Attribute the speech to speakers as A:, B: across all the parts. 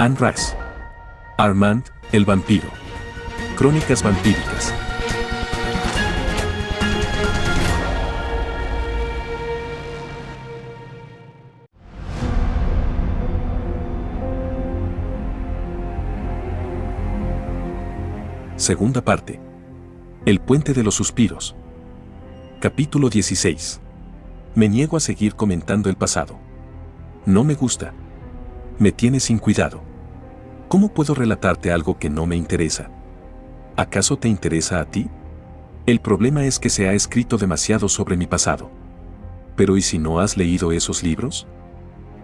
A: Anne Rice. Armand, el vampiro. Crónicas vampíricas. Segunda parte. El puente de los suspiros. Capítulo 16. Me niego a seguir comentando el pasado. No me gusta. Me tiene sin cuidado. ¿Cómo puedo relatarte algo que no me interesa? ¿Acaso te interesa a ti? El problema es que se ha escrito demasiado sobre mi pasado. Pero ¿y si no has leído esos libros?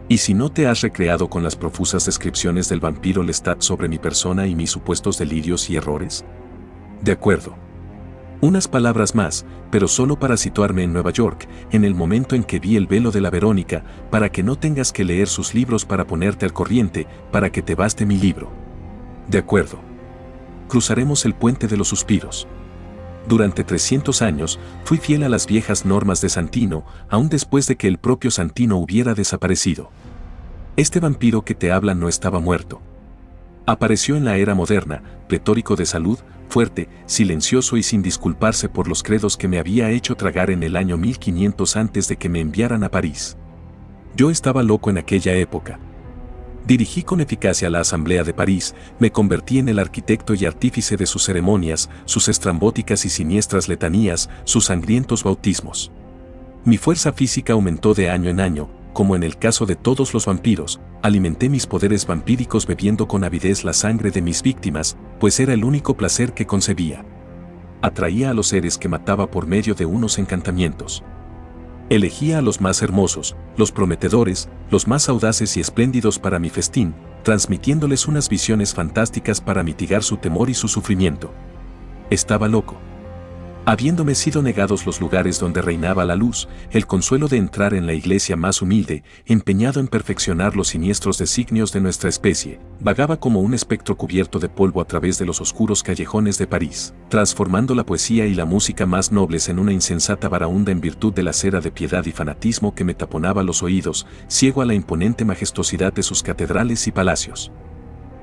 A: ¿Y si no te has recreado con las profusas descripciones del vampiro Lestat sobre mi persona y mis supuestos delirios y errores? De acuerdo. Unas palabras más, pero solo para situarme en Nueva York, en el momento en que vi el velo de la Verónica, para que no tengas que leer sus libros para ponerte al corriente, para que te baste mi libro. De acuerdo. Cruzaremos el puente de los suspiros. Durante 300 años, fui fiel a las viejas normas de Santino, aún después de que el propio Santino hubiera desaparecido. Este vampiro que te habla no estaba muerto. Apareció en la era moderna, pletórico de salud, fuerte, silencioso y sin disculparse por los credos que me había hecho tragar en el año 1500 antes de que me enviaran a París. Yo estaba loco en aquella época. Dirigí con eficacia la Asamblea de París, me convertí en el arquitecto y artífice de sus ceremonias, sus estrambóticas y siniestras letanías, sus sangrientos bautismos. Mi fuerza física aumentó de año en año, como en el caso de todos los vampiros, alimenté mis poderes vampíricos bebiendo con avidez la sangre de mis víctimas, pues era el único placer que concebía. Atraía a los seres que mataba por medio de unos encantamientos. Elegía a los más hermosos, los prometedores, los más audaces y espléndidos para mi festín, transmitiéndoles unas visiones fantásticas para mitigar su temor y su sufrimiento. Estaba loco. Habiéndome sido negados los lugares donde reinaba la luz, el consuelo de entrar en la iglesia más humilde, empeñado en perfeccionar los siniestros designios de nuestra especie, vagaba como un espectro cubierto de polvo a través de los oscuros callejones de París, transformando la poesía y la música más nobles en una insensata varaunda en virtud de la cera de piedad y fanatismo que me taponaba los oídos, ciego a la imponente majestuosidad de sus catedrales y palacios.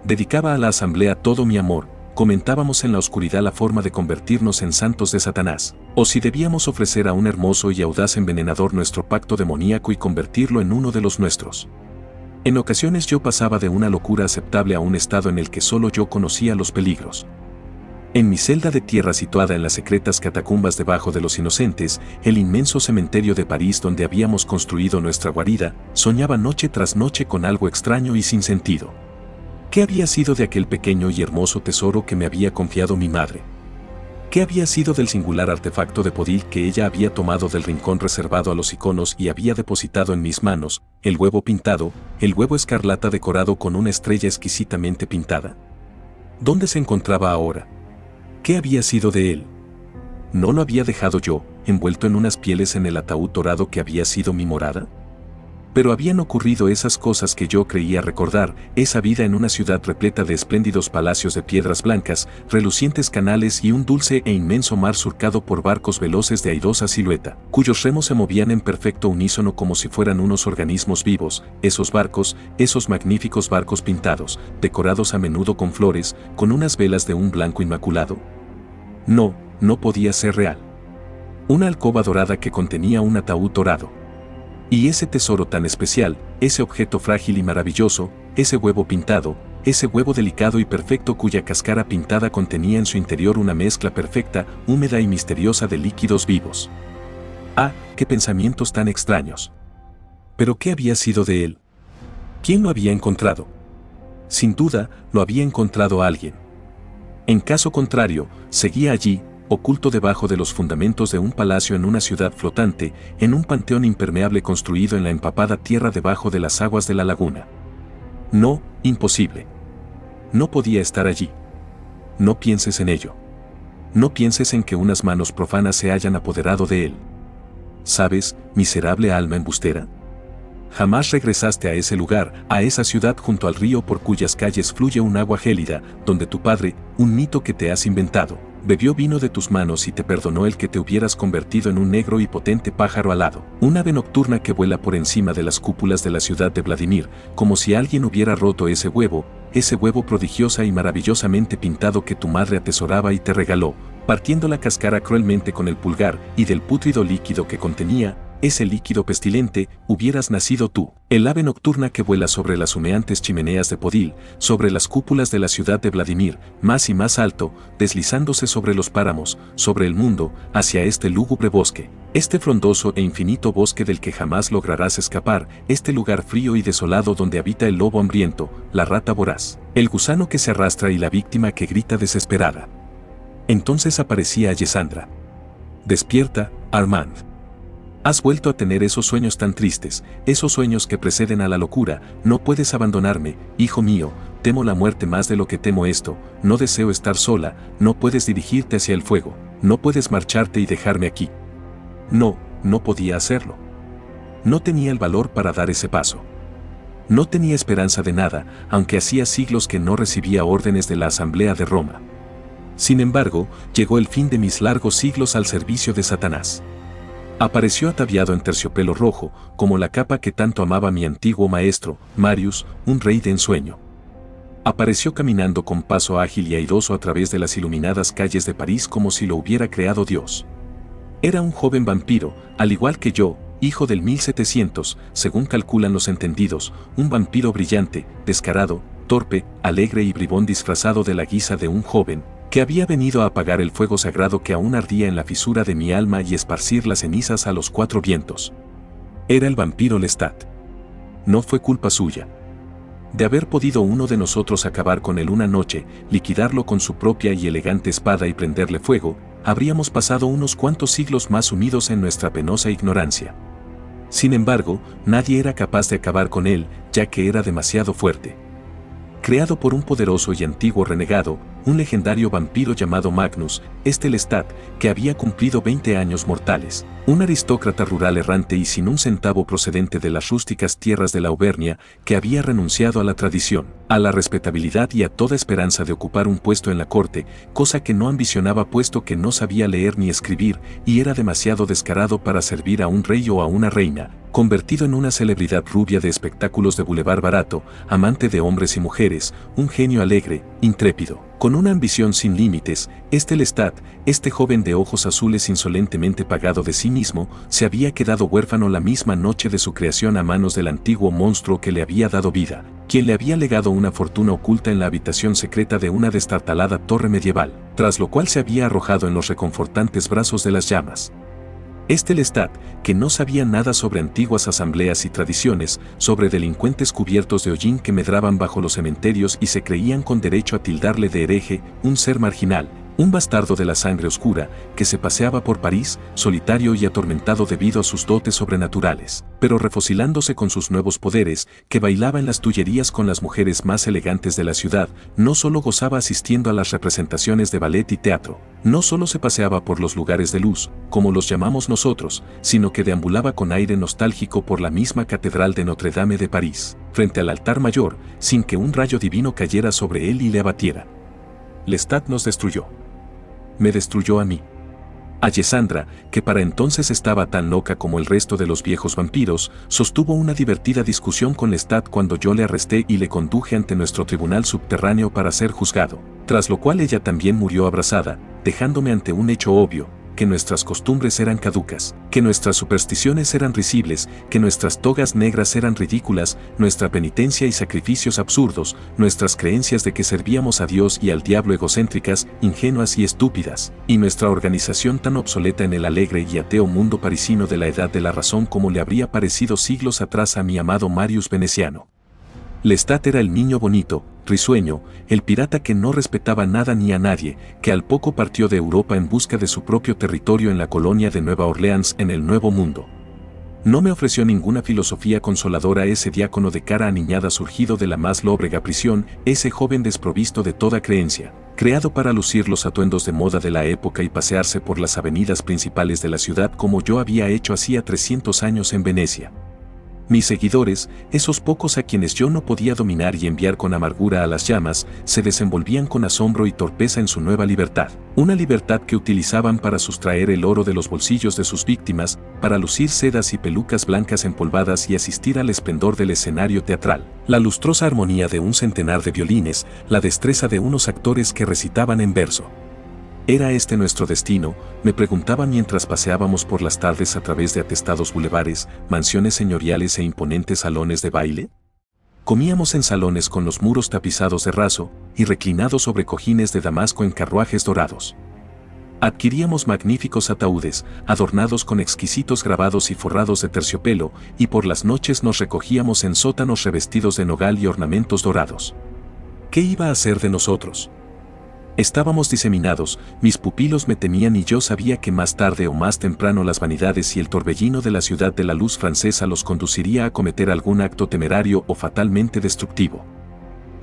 A: Dedicaba a la asamblea todo mi amor. Comentábamos en la oscuridad la forma de convertirnos en santos de Satanás, o si debíamos ofrecer a un hermoso y audaz envenenador nuestro pacto demoníaco y convertirlo en uno de los nuestros. En ocasiones yo pasaba de una locura aceptable a un estado en el que solo yo conocía los peligros. En mi celda de tierra situada en las secretas catacumbas debajo de los Inocentes, el inmenso cementerio de París donde habíamos construido nuestra guarida, soñaba noche tras noche con algo extraño y sin sentido. ¿Qué había sido de aquel pequeño y hermoso tesoro que me había confiado mi madre? ¿Qué había sido del singular artefacto de Podil que ella había tomado del rincón reservado a los iconos y había depositado en mis manos, el huevo pintado, el huevo escarlata decorado con una estrella exquisitamente pintada? ¿Dónde se encontraba ahora? ¿Qué había sido de él? ¿No lo había dejado yo, envuelto en unas pieles en el ataúd dorado que había sido mi morada? Pero habían ocurrido esas cosas que yo creía recordar, esa vida en una ciudad repleta de espléndidos palacios de piedras blancas, relucientes canales y un dulce e inmenso mar surcado por barcos veloces de airosa silueta, cuyos remos se movían en perfecto unísono como si fueran unos organismos vivos, esos barcos, esos magníficos barcos pintados, decorados a menudo con flores, con unas velas de un blanco inmaculado. No, no podía ser real. Una alcoba dorada que contenía un ataúd dorado. Y ese tesoro tan especial, ese objeto frágil y maravilloso, ese huevo pintado, ese huevo delicado y perfecto cuya cáscara pintada contenía en su interior una mezcla perfecta, húmeda y misteriosa de líquidos vivos. ¡Ah, qué pensamientos tan extraños! ¿Pero qué había sido de él? ¿Quién lo había encontrado? Sin duda, lo había encontrado alguien. En caso contrario, seguía allí, oculto debajo de los fundamentos de un palacio en una ciudad flotante, en un panteón impermeable construido en la empapada tierra debajo de las aguas de la laguna. No, imposible. No podía estar allí. No pienses en ello. No pienses en que unas manos profanas se hayan apoderado de él. ¿Sabes, miserable alma embustera? Jamás regresaste a ese lugar, a esa ciudad junto al río por cuyas calles fluye un agua gélida, donde tu padre, un mito que te has inventado, Bebió vino de tus manos y te perdonó el que te hubieras convertido en un negro y potente pájaro alado, un ave nocturna que vuela por encima de las cúpulas de la ciudad de Vladimir, como si alguien hubiera roto ese huevo prodigiosa y maravillosamente pintado que tu madre atesoraba y te regaló, partiendo la cáscara cruelmente con el pulgar, y del pútrido líquido que contenía, ese líquido pestilente, hubieras nacido tú, el ave nocturna que vuela sobre las humeantes chimeneas de Podil, sobre las cúpulas de la ciudad de Vladimir, más y más alto, deslizándose sobre los páramos, sobre el mundo, hacia este lúgubre bosque, este frondoso e infinito bosque del que jamás lograrás escapar, este lugar frío y desolado donde habita el lobo hambriento, la rata voraz, el gusano que se arrastra y la víctima que grita desesperada. Entonces aparecía Alessandra. Despierta, Armand. Has vuelto a tener esos sueños tan tristes, esos sueños que preceden a la locura. No puedes abandonarme, hijo mío, temo la muerte más de lo que temo esto, no deseo estar sola, no puedes dirigirte hacia el fuego, no puedes marcharte y dejarme aquí. No podía hacerlo. No tenía el valor para dar ese paso. No tenía esperanza de nada, aunque hacía siglos que no recibía órdenes de la Asamblea de Roma. Sin embargo, llegó el fin de mis largos siglos al servicio de Satanás. Apareció ataviado en terciopelo rojo, como la capa que tanto amaba mi antiguo maestro, Marius, un rey de ensueño. Apareció caminando con paso ágil y airoso a través de las iluminadas calles de París como si lo hubiera creado Dios. Era un joven vampiro, al igual que yo, hijo del 1700, según calculan los entendidos, un vampiro brillante, descarado, torpe, alegre y bribón disfrazado de la guisa de un joven, que había venido a apagar el fuego sagrado que aún ardía en la fisura de mi alma y esparcir las cenizas a los cuatro vientos. Era el vampiro Lestat. No fue culpa suya. De haber podido uno de nosotros acabar con él una noche, liquidarlo con su propia y elegante espada y prenderle fuego, habríamos pasado unos cuantos siglos más sumidos en nuestra penosa ignorancia. Sin embargo, nadie era capaz de acabar con él, ya que era demasiado fuerte. Creado por un poderoso y antiguo renegado, un legendario vampiro llamado Magnus, este Lestat, que había cumplido 20 años mortales, un aristócrata rural errante y sin un centavo procedente de las rústicas tierras de la Auvernia, que había renunciado a la tradición, a la respetabilidad y a toda esperanza de ocupar un puesto en la corte, cosa que no ambicionaba puesto que no sabía leer ni escribir y era demasiado descarado para servir a un rey o a una reina, convertido en una celebridad rubia de espectáculos de bulevar barato, amante de hombres y mujeres, un genio alegre, intrépido, con una ambición sin límites, este Lestat, este joven de ojos azules insolentemente pagado de sí mismo, se había quedado huérfano la misma noche de su creación a manos del antiguo monstruo que le había dado vida, quien le había legado una fortuna oculta en la habitación secreta de una destartalada torre medieval, tras lo cual se había arrojado en los reconfortantes brazos de las llamas. Este Lestat, que no sabía nada sobre antiguas asambleas y tradiciones, sobre delincuentes cubiertos de hollín que medraban bajo los cementerios y se creían con derecho a tildarle de hereje, un ser marginal, un bastardo de la sangre oscura, que se paseaba por París, solitario y atormentado debido a sus dotes sobrenaturales, pero refocilándose con sus nuevos poderes, que bailaba en las tullerías con las mujeres más elegantes de la ciudad, no solo gozaba asistiendo a las representaciones de ballet y teatro, no solo se paseaba por los lugares de luz, como los llamamos nosotros, sino que deambulaba con aire nostálgico por la misma catedral de Notre Dame de París, frente al altar mayor, sin que un rayo divino cayera sobre él y le abatiera. Lestat nos destruyó. Me destruyó a mí. Alessandra, que para entonces estaba tan loca como el resto de los viejos vampiros, sostuvo una divertida discusión con Lestat cuando yo le arresté y le conduje ante nuestro tribunal subterráneo para ser juzgado, tras lo cual ella también murió abrasada, dejándome ante un hecho obvio, que nuestras costumbres eran caducas, que nuestras supersticiones eran risibles, que nuestras togas negras eran ridículas, nuestra penitencia y sacrificios absurdos, nuestras creencias de que servíamos a Dios y al diablo egocéntricas, ingenuas y estúpidas, y nuestra organización tan obsoleta en el alegre y ateo mundo parisino de la edad de la razón como le habría parecido siglos atrás a mi amado Marius veneciano. Lestat era el niño bonito, risueño, el pirata que no respetaba nada ni a nadie, que al poco partió de Europa en busca de su propio territorio en la colonia de Nueva Orleans en el Nuevo Mundo. No me ofreció ninguna filosofía consoladora ese diácono de cara aniñada surgido de la más lóbrega prisión, ese joven desprovisto de toda creencia, creado para lucir los atuendos de moda de la época y pasearse por las avenidas principales de la ciudad como yo había hecho hacía 300 años en Venecia. Mis seguidores, esos pocos a quienes yo no podía dominar y enviar con amargura a las llamas, se desenvolvían con asombro y torpeza en su nueva libertad. Una libertad que utilizaban para sustraer el oro de los bolsillos de sus víctimas, para lucir sedas y pelucas blancas empolvadas y asistir al esplendor del escenario teatral. La lustrosa armonía de un centenar de violines, la destreza de unos actores que recitaban en verso. ¿Era este nuestro destino?, me preguntaba mientras paseábamos por las tardes a través de atestados bulevares, mansiones señoriales e imponentes salones de baile. Comíamos en salones con los muros tapizados de raso y reclinados sobre cojines de damasco en carruajes dorados. Adquiríamos magníficos ataúdes, adornados con exquisitos grabados y forrados de terciopelo, y por las noches nos recogíamos en sótanos revestidos de nogal y ornamentos dorados. ¿Qué iba a hacer de nosotros? Estábamos diseminados, mis pupilos me temían y yo sabía que más tarde o más temprano las vanidades y el torbellino de la ciudad de la luz francesa los conduciría a cometer algún acto temerario o fatalmente destructivo.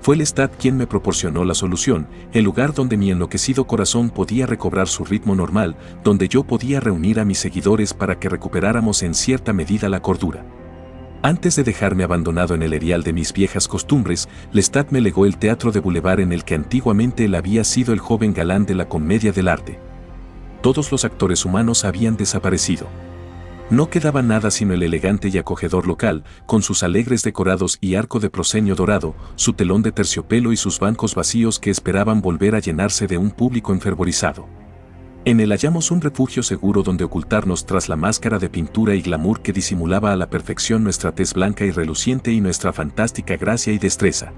A: Fue Lestat quien me proporcionó la solución, el lugar donde mi enloquecido corazón podía recobrar su ritmo normal, donde yo podía reunir a mis seguidores para que recuperáramos en cierta medida la cordura. Antes de dejarme abandonado en el erial de mis viejas costumbres, Lestat me legó el teatro de boulevard en el que antiguamente él había sido el joven galán de la comedia del arte. Todos los actores humanos habían desaparecido. No quedaba nada sino el elegante y acogedor local, con sus alegres decorados y arco de proscenio dorado, su telón de terciopelo y sus bancos vacíos que esperaban volver a llenarse de un público enfervorizado. En él hallamos un refugio seguro donde ocultarnos tras la máscara de pintura y glamour que disimulaba a la perfección nuestra tez blanca y reluciente y nuestra fantástica gracia y destreza.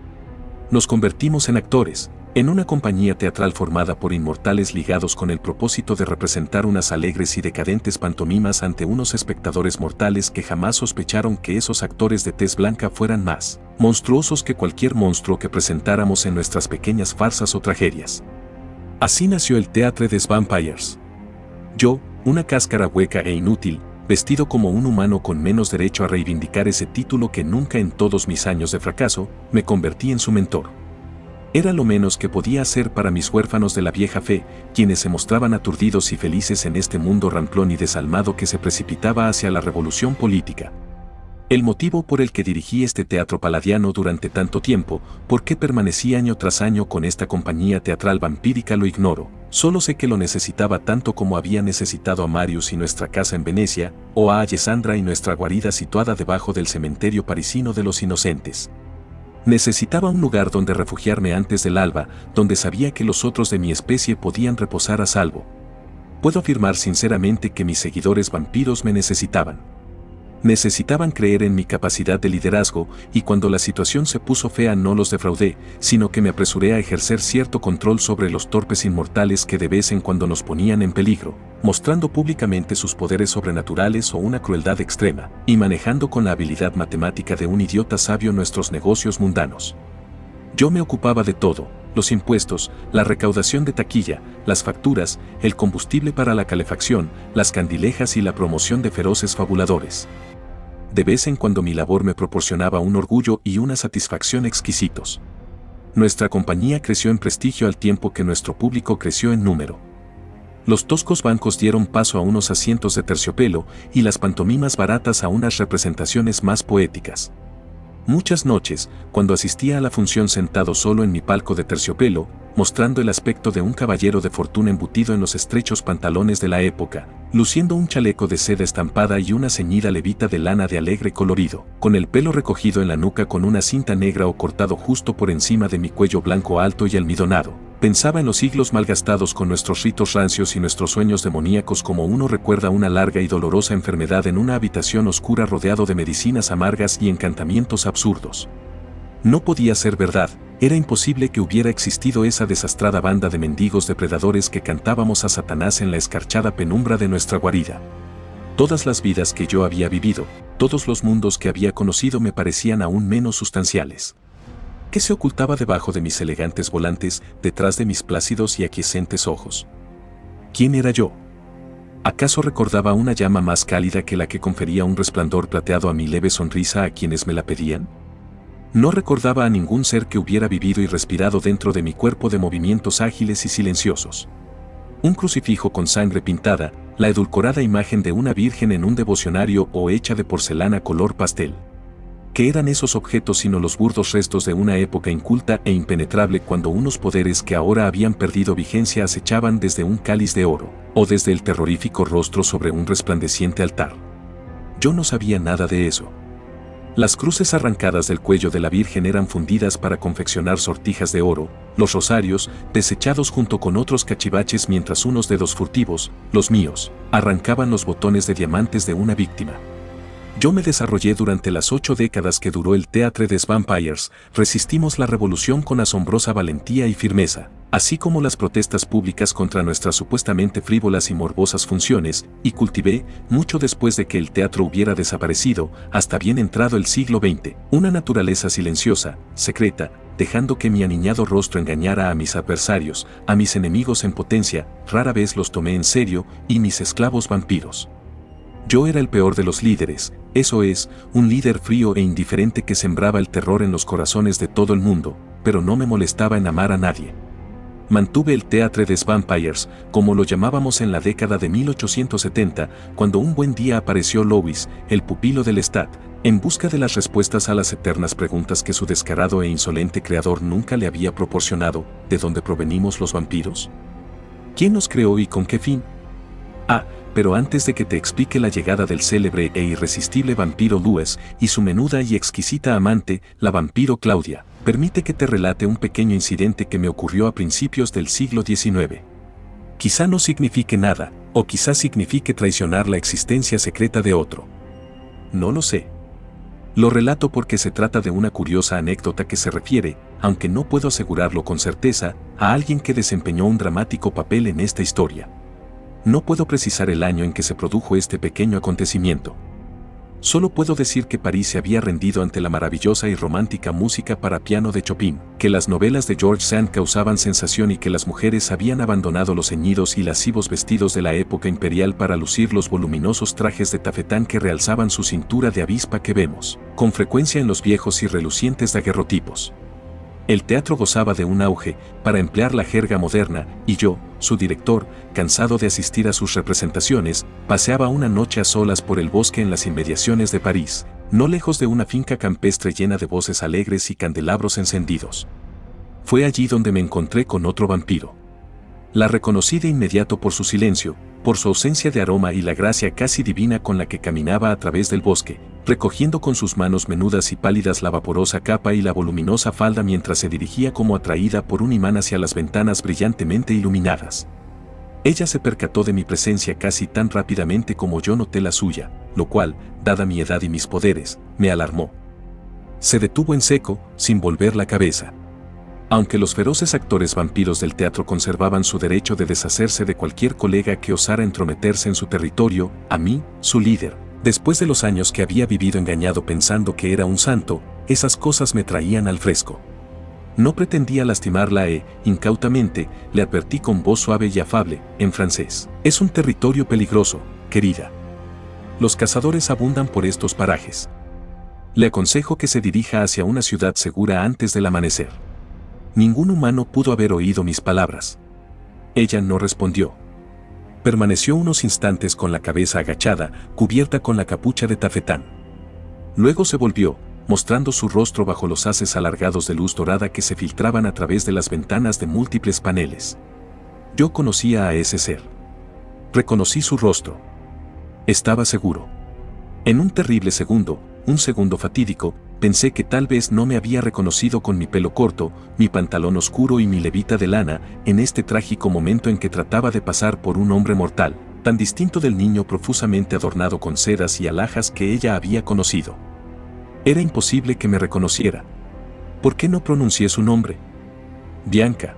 A: Nos convertimos en actores, en una compañía teatral formada por inmortales ligados con el propósito de representar unas alegres y decadentes pantomimas ante unos espectadores mortales que jamás sospecharon que esos actores de tez blanca fueran más monstruosos que cualquier monstruo que presentáramos en nuestras pequeñas farsas o tragedias. Así nació el Théâtre des Vampires. Yo, una cáscara hueca e inútil, vestido como un humano con menos derecho a reivindicar ese título que nunca en todos mis años de fracaso, me convertí en su mentor. Era lo menos que podía hacer para mis huérfanos de la vieja fe, quienes se mostraban aturdidos y felices en este mundo ramplón y desalmado que se precipitaba hacia la revolución política. El motivo por el que dirigí este teatro paladiano durante tanto tiempo, por qué permanecí año tras año con esta compañía teatral vampírica lo ignoro, solo sé que lo necesitaba tanto como había necesitado a Marius y nuestra casa en Venecia, o a Alessandra y nuestra guarida situada debajo del cementerio parisino de los inocentes. Necesitaba un lugar donde refugiarme antes del alba, donde sabía que los otros de mi especie podían reposar a salvo. Puedo afirmar sinceramente que mis seguidores vampiros me necesitaban. Necesitaban creer en mi capacidad de liderazgo, y cuando la situación se puso fea no los defraudé, sino que me apresuré a ejercer cierto control sobre los torpes inmortales que de vez en cuando nos ponían en peligro, mostrando públicamente sus poderes sobrenaturales o una crueldad extrema, y manejando con la habilidad matemática de un idiota sabio nuestros negocios mundanos. Yo me ocupaba de todo: los impuestos, la recaudación de taquilla, las facturas, el combustible para la calefacción, las candilejas y la promoción de feroces fabuladores. De vez en cuando mi labor me proporcionaba un orgullo y una satisfacción exquisitos. Nuestra compañía creció en prestigio al tiempo que nuestro público creció en número. Los toscos bancos dieron paso a unos asientos de terciopelo y las pantomimas baratas a unas representaciones más poéticas. Muchas noches, cuando asistía a la función sentado solo en mi palco de terciopelo, mostrando el aspecto de un caballero de fortuna embutido en los estrechos pantalones de la época, luciendo un chaleco de seda estampada y una ceñida levita de lana de alegre colorido, con el pelo recogido en la nuca con una cinta negra o cortado justo por encima de mi cuello blanco alto y almidonado, pensaba en los siglos malgastados con nuestros ritos rancios y nuestros sueños demoníacos como uno recuerda una larga y dolorosa enfermedad en una habitación oscura rodeado de medicinas amargas y encantamientos absurdos. No podía ser verdad, era imposible que hubiera existido esa desastrada banda de mendigos depredadores que cantábamos a Satanás en la escarchada penumbra de nuestra guarida. Todas las vidas que yo había vivido, todos los mundos que había conocido me parecían aún menos sustanciales. ¿Qué se ocultaba debajo de mis elegantes volantes, detrás de mis plácidos y aquiescentes ojos? ¿Quién era yo? ¿Acaso recordaba una llama más cálida que la que confería un resplandor plateado a mi leve sonrisa a quienes me la pedían? No recordaba a ningún ser que hubiera vivido y respirado dentro de mi cuerpo de movimientos ágiles y silenciosos. Un crucifijo con sangre pintada, la edulcorada imagen de una virgen en un devocionario o hecha de porcelana color pastel. ¿Qué eran esos objetos sino los burdos restos de una época inculta e impenetrable cuando unos poderes que ahora habían perdido vigencia acechaban desde un cáliz de oro, o desde el terrorífico rostro sobre un resplandeciente altar? Yo no sabía nada de eso. Las cruces arrancadas del cuello de la Virgen eran fundidas para confeccionar sortijas de oro, los rosarios, desechados junto con otros cachivaches mientras unos dedos furtivos, los míos, arrancaban los botones de diamantes de una víctima. Yo me desarrollé durante las 8 décadas que duró el Theatre des Vampires, resistimos la revolución con asombrosa valentía y firmeza, así como las protestas públicas contra nuestras supuestamente frívolas y morbosas funciones, y cultivé, mucho después de que el teatro hubiera desaparecido, hasta bien entrado el siglo XX, una naturaleza silenciosa, secreta, dejando que mi aniñado rostro engañara a mis adversarios, a mis enemigos en potencia, rara vez los tomé en serio, y mis esclavos vampiros. Yo era el peor de los líderes, eso es, un líder frío e indiferente que sembraba el terror en los corazones de todo el mundo, pero no me molestaba en amar a nadie. Mantuve el Theatre des Vampires, como lo llamábamos en la década de 1870, cuando un buen día apareció Louis, el pupilo del Lestat, en busca de las respuestas a las eternas preguntas que su descarado e insolente creador nunca le había proporcionado: ¿de dónde provenimos los vampiros? ¿Quién nos creó y con qué fin? Pero antes de que te explique la llegada del célebre e irresistible vampiro Louis y su menuda y exquisita amante, la vampiro Claudia, permite que te relate un pequeño incidente que me ocurrió a principios del siglo XIX. Quizá no signifique nada, o quizá signifique traicionar la existencia secreta de otro. No lo sé. Lo relato porque se trata de una curiosa anécdota que se refiere, aunque no puedo asegurarlo con certeza, a alguien que desempeñó un dramático papel en esta historia. No puedo precisar el año en que se produjo este pequeño acontecimiento. Solo puedo decir que París se había rendido ante la maravillosa y romántica música para piano de Chopin, que las novelas de George Sand causaban sensación y que las mujeres habían abandonado los ceñidos y lascivos vestidos de la época imperial para lucir los voluminosos trajes de tafetán que realzaban su cintura de avispa que vemos, con frecuencia en los viejos y relucientes daguerrotipos. El teatro gozaba de un auge, para emplear la jerga moderna, y yo, su director, cansado de asistir a sus representaciones, paseaba una noche a solas por el bosque en las inmediaciones de París, no lejos de una finca campestre llena de voces alegres y candelabros encendidos. Fue allí donde me encontré con otro vampiro. La reconocí de inmediato por su silencio, por su ausencia de aroma y la gracia casi divina con la que caminaba a través del bosque, recogiendo con sus manos menudas y pálidas la vaporosa capa y la voluminosa falda mientras se dirigía como atraída por un imán hacia las ventanas brillantemente iluminadas. Ella se percató de mi presencia casi tan rápidamente como yo noté la suya, lo cual, dada mi edad y mis poderes, me alarmó. Se detuvo en seco, sin volver la cabeza. Aunque los feroces actores vampiros del teatro conservaban su derecho de deshacerse de cualquier colega que osara entrometerse en su territorio, a mí, su líder, después de los años que había vivido engañado pensando que era un santo, esas cosas me traían al fresco. No pretendía lastimarla incautamente, le advertí con voz suave y afable, en francés: es un territorio peligroso, querida. Los cazadores abundan por estos parajes. Le aconsejo que se dirija hacia una ciudad segura antes del amanecer. Ningún humano pudo haber oído mis palabras. Ella no respondió. Permaneció unos instantes con la cabeza agachada, cubierta con la capucha de tafetán. Luego se volvió, mostrando su rostro bajo los haces alargados de luz dorada que se filtraban a través de las ventanas de múltiples paneles. Yo conocía a ese ser. Reconocí su rostro. Estaba seguro. En un terrible segundo, un segundo fatídico, pensé que tal vez no me había reconocido con mi pelo corto, mi pantalón oscuro y mi levita de lana, en este trágico momento en que trataba de pasar por un hombre mortal, tan distinto del niño profusamente adornado con sedas y alhajas que ella había conocido. Era imposible que me reconociera. ¿Por qué no pronuncié su nombre? Bianca.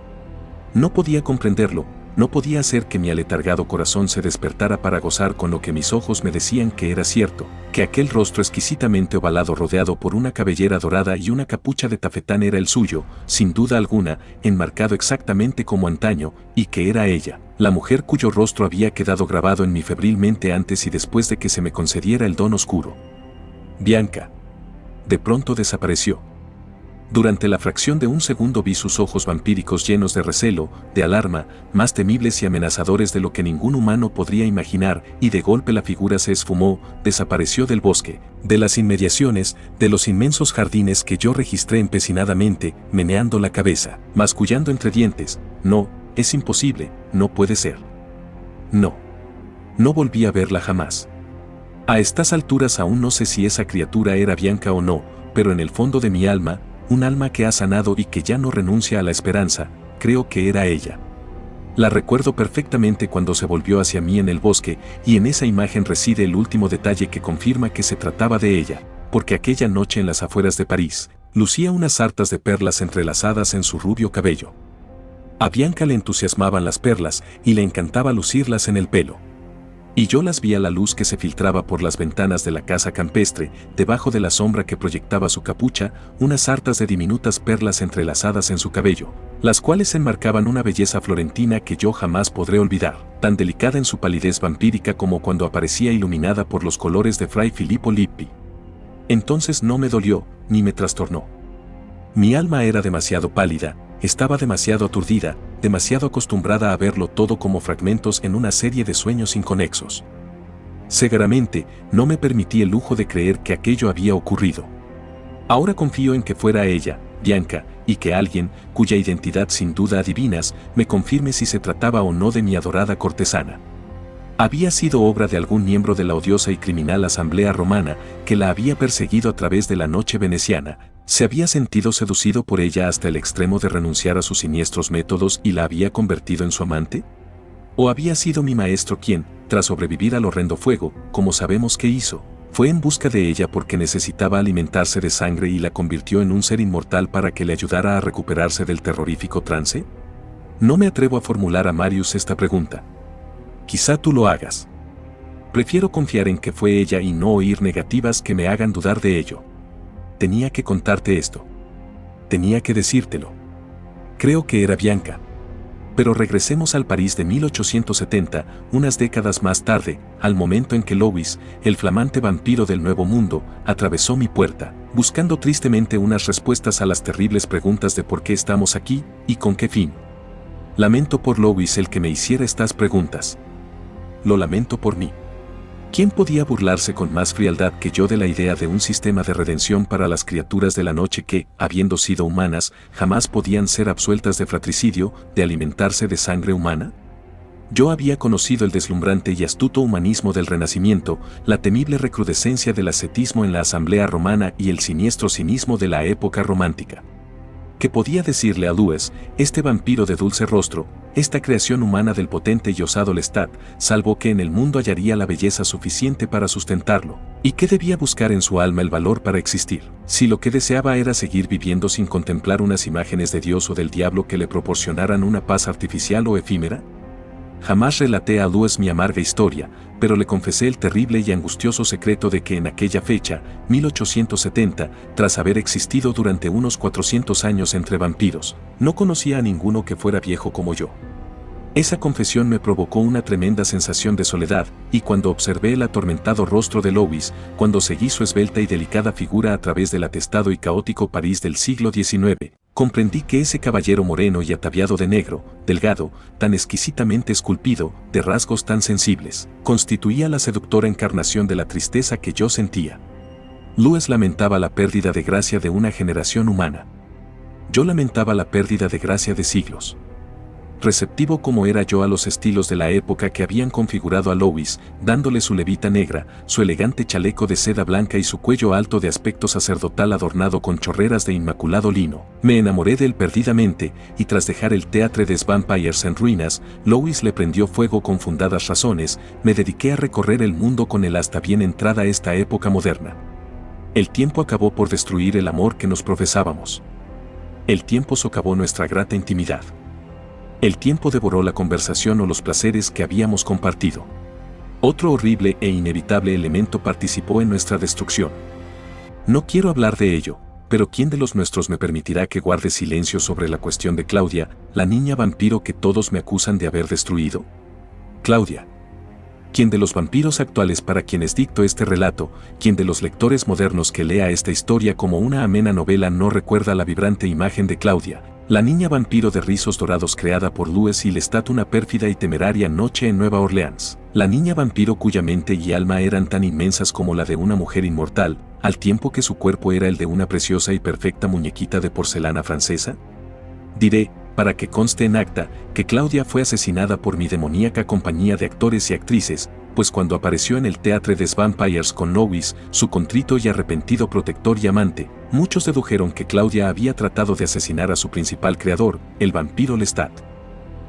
A: No podía comprenderlo, no podía hacer que mi aletargado corazón se despertara para gozar con lo que mis ojos me decían que era cierto, que aquel rostro exquisitamente ovalado rodeado por una cabellera dorada y una capucha de tafetán era el suyo, sin duda alguna, enmarcado exactamente como antaño, y que era ella, la mujer cuyo rostro había quedado grabado en mí febrilmente antes y después de que se me concediera el don oscuro. Bianca. De pronto desapareció. Durante la fracción de un segundo vi sus ojos vampíricos llenos de recelo, de alarma, más temibles y amenazadores de lo que ningún humano podría imaginar, y de golpe la figura se esfumó, desapareció del bosque, de las inmediaciones, de los inmensos jardines que yo registré empecinadamente, meneando la cabeza, mascullando entre dientes. No, es imposible, no puede ser. No. No volví a verla jamás. A estas alturas aún no sé si esa criatura era Bianca o no, pero en el fondo de mi alma, un alma que ha sanado y que ya no renuncia a la esperanza, creo que era ella. La recuerdo perfectamente cuando se volvió hacia mí en el bosque, y en esa imagen reside el último detalle que confirma que se trataba de ella, porque aquella noche en las afueras de París, lucía unas sartas de perlas entrelazadas en su rubio cabello. A Bianca le entusiasmaban las perlas y le encantaba lucirlas en el pelo. Y yo las vi a la luz que se filtraba por las ventanas de la casa campestre, debajo de la sombra que proyectaba su capucha, unas sartas de diminutas perlas entrelazadas en su cabello, las cuales enmarcaban una belleza florentina que yo jamás podré olvidar, tan delicada en su palidez vampírica como cuando aparecía iluminada por los colores de Fray Filippo Lippi. Entonces no me dolió, ni me trastornó. Mi alma era demasiado pálida, estaba demasiado aturdida, demasiado acostumbrada a verlo todo como fragmentos en una serie de sueños inconexos. Seguramente, no me permití el lujo de creer que aquello había ocurrido. Ahora confío en que fuera ella, Bianca, y que alguien, cuya identidad sin duda adivinas, me confirme si se trataba o no de mi adorada cortesana. Había sido obra de algún miembro de la odiosa y criminal Asamblea Romana que la había perseguido a través de la noche veneciana. ¿Se había sentido seducido por ella hasta el extremo de renunciar a sus siniestros métodos y la había convertido en su amante? ¿O había sido mi maestro quien, tras sobrevivir al horrendo fuego, como sabemos que hizo, fue en busca de ella porque necesitaba alimentarse de sangre y la convirtió en un ser inmortal para que le ayudara a recuperarse del terrorífico trance? No me atrevo a formular a Marius esta pregunta. Quizá tú lo hagas. Prefiero confiar en que fue ella y no oír negativas que me hagan dudar de ello. Tenía que contarte esto. Tenía que decírtelo. Creo que era Bianca. Pero regresemos al París de 1870, unas décadas más tarde, al momento en que Louis, el flamante vampiro del Nuevo Mundo, atravesó mi puerta, buscando tristemente unas respuestas a las terribles preguntas de por qué estamos aquí y con qué fin. Lamento por Louis el que me hiciera estas preguntas. Lo lamento por mí. ¿Quién podía burlarse con más frialdad que yo de la idea de un sistema de redención para las criaturas de la noche que, habiendo sido humanas, jamás podían ser absueltas de fratricidio, de alimentarse de sangre humana? Yo había conocido el deslumbrante y astuto humanismo del Renacimiento, la temible recrudescencia del ascetismo en la Asamblea Romana y el siniestro cinismo de la época romántica. ¿Qué podía decirle a Louis, este vampiro de dulce rostro, esta creación humana del potente y osado Lestat, salvo que en el mundo hallaría la belleza suficiente para sustentarlo? ¿Y qué debía buscar en su alma el valor para existir, si lo que deseaba era seguir viviendo sin contemplar unas imágenes de Dios o del diablo que le proporcionaran una paz artificial o efímera? Jamás relaté a Louis mi amarga historia, pero le confesé el terrible y angustioso secreto de que en aquella fecha, 1870, tras haber existido durante unos 400 años entre vampiros, no conocía a ninguno que fuera viejo como yo. Esa confesión me provocó una tremenda sensación de soledad, y cuando observé el atormentado rostro de Louis, cuando seguí su esbelta y delicada figura a través del atestado y caótico París del siglo XIX, comprendí que ese caballero moreno y ataviado de negro, delgado, tan exquisitamente esculpido, de rasgos tan sensibles, constituía la seductora encarnación de la tristeza que yo sentía. Louis lamentaba la pérdida de gracia de una generación humana. Yo lamentaba la pérdida de gracia de siglos. Receptivo como era yo a los estilos de la época que habían configurado a Louis, dándole su levita negra, su elegante chaleco de seda blanca y su cuello alto de aspecto sacerdotal adornado con chorreras de inmaculado lino, me enamoré de él perdidamente, y tras dejar el Théâtre des Vampires en ruinas, Louis le prendió fuego con fundadas razones, me dediqué a recorrer el mundo con él hasta bien entrada esta época moderna. El tiempo acabó por destruir el amor que nos profesábamos. El tiempo socavó nuestra grata intimidad. El tiempo devoró la conversación o los placeres que habíamos compartido. Otro horrible e inevitable elemento participó en nuestra destrucción. No quiero hablar de ello, pero ¿quién de los nuestros me permitirá que guarde silencio sobre la cuestión de Claudia, la niña vampiro que todos me acusan de haber destruido? Claudia. ¿Quién de los vampiros actuales para quienes dicto este relato, quién de los lectores modernos que lea esta historia como una amena novela no recuerda la vibrante imagen de Claudia, la niña vampiro de rizos dorados creada por Louis y Lestat una pérfida y temeraria noche en Nueva Orleans? La niña vampiro cuya mente y alma eran tan inmensas como la de una mujer inmortal, al tiempo que su cuerpo era el de una preciosa y perfecta muñequita de porcelana francesa. Diré, para que conste en acta, que Claudia fue asesinada por mi demoníaca compañía de actores y actrices, pues cuando apareció en el Theatre des Vampires con Louis, su contrito y arrepentido protector y amante, muchos dedujeron que Claudia había tratado de asesinar a su principal creador, el vampiro Lestat.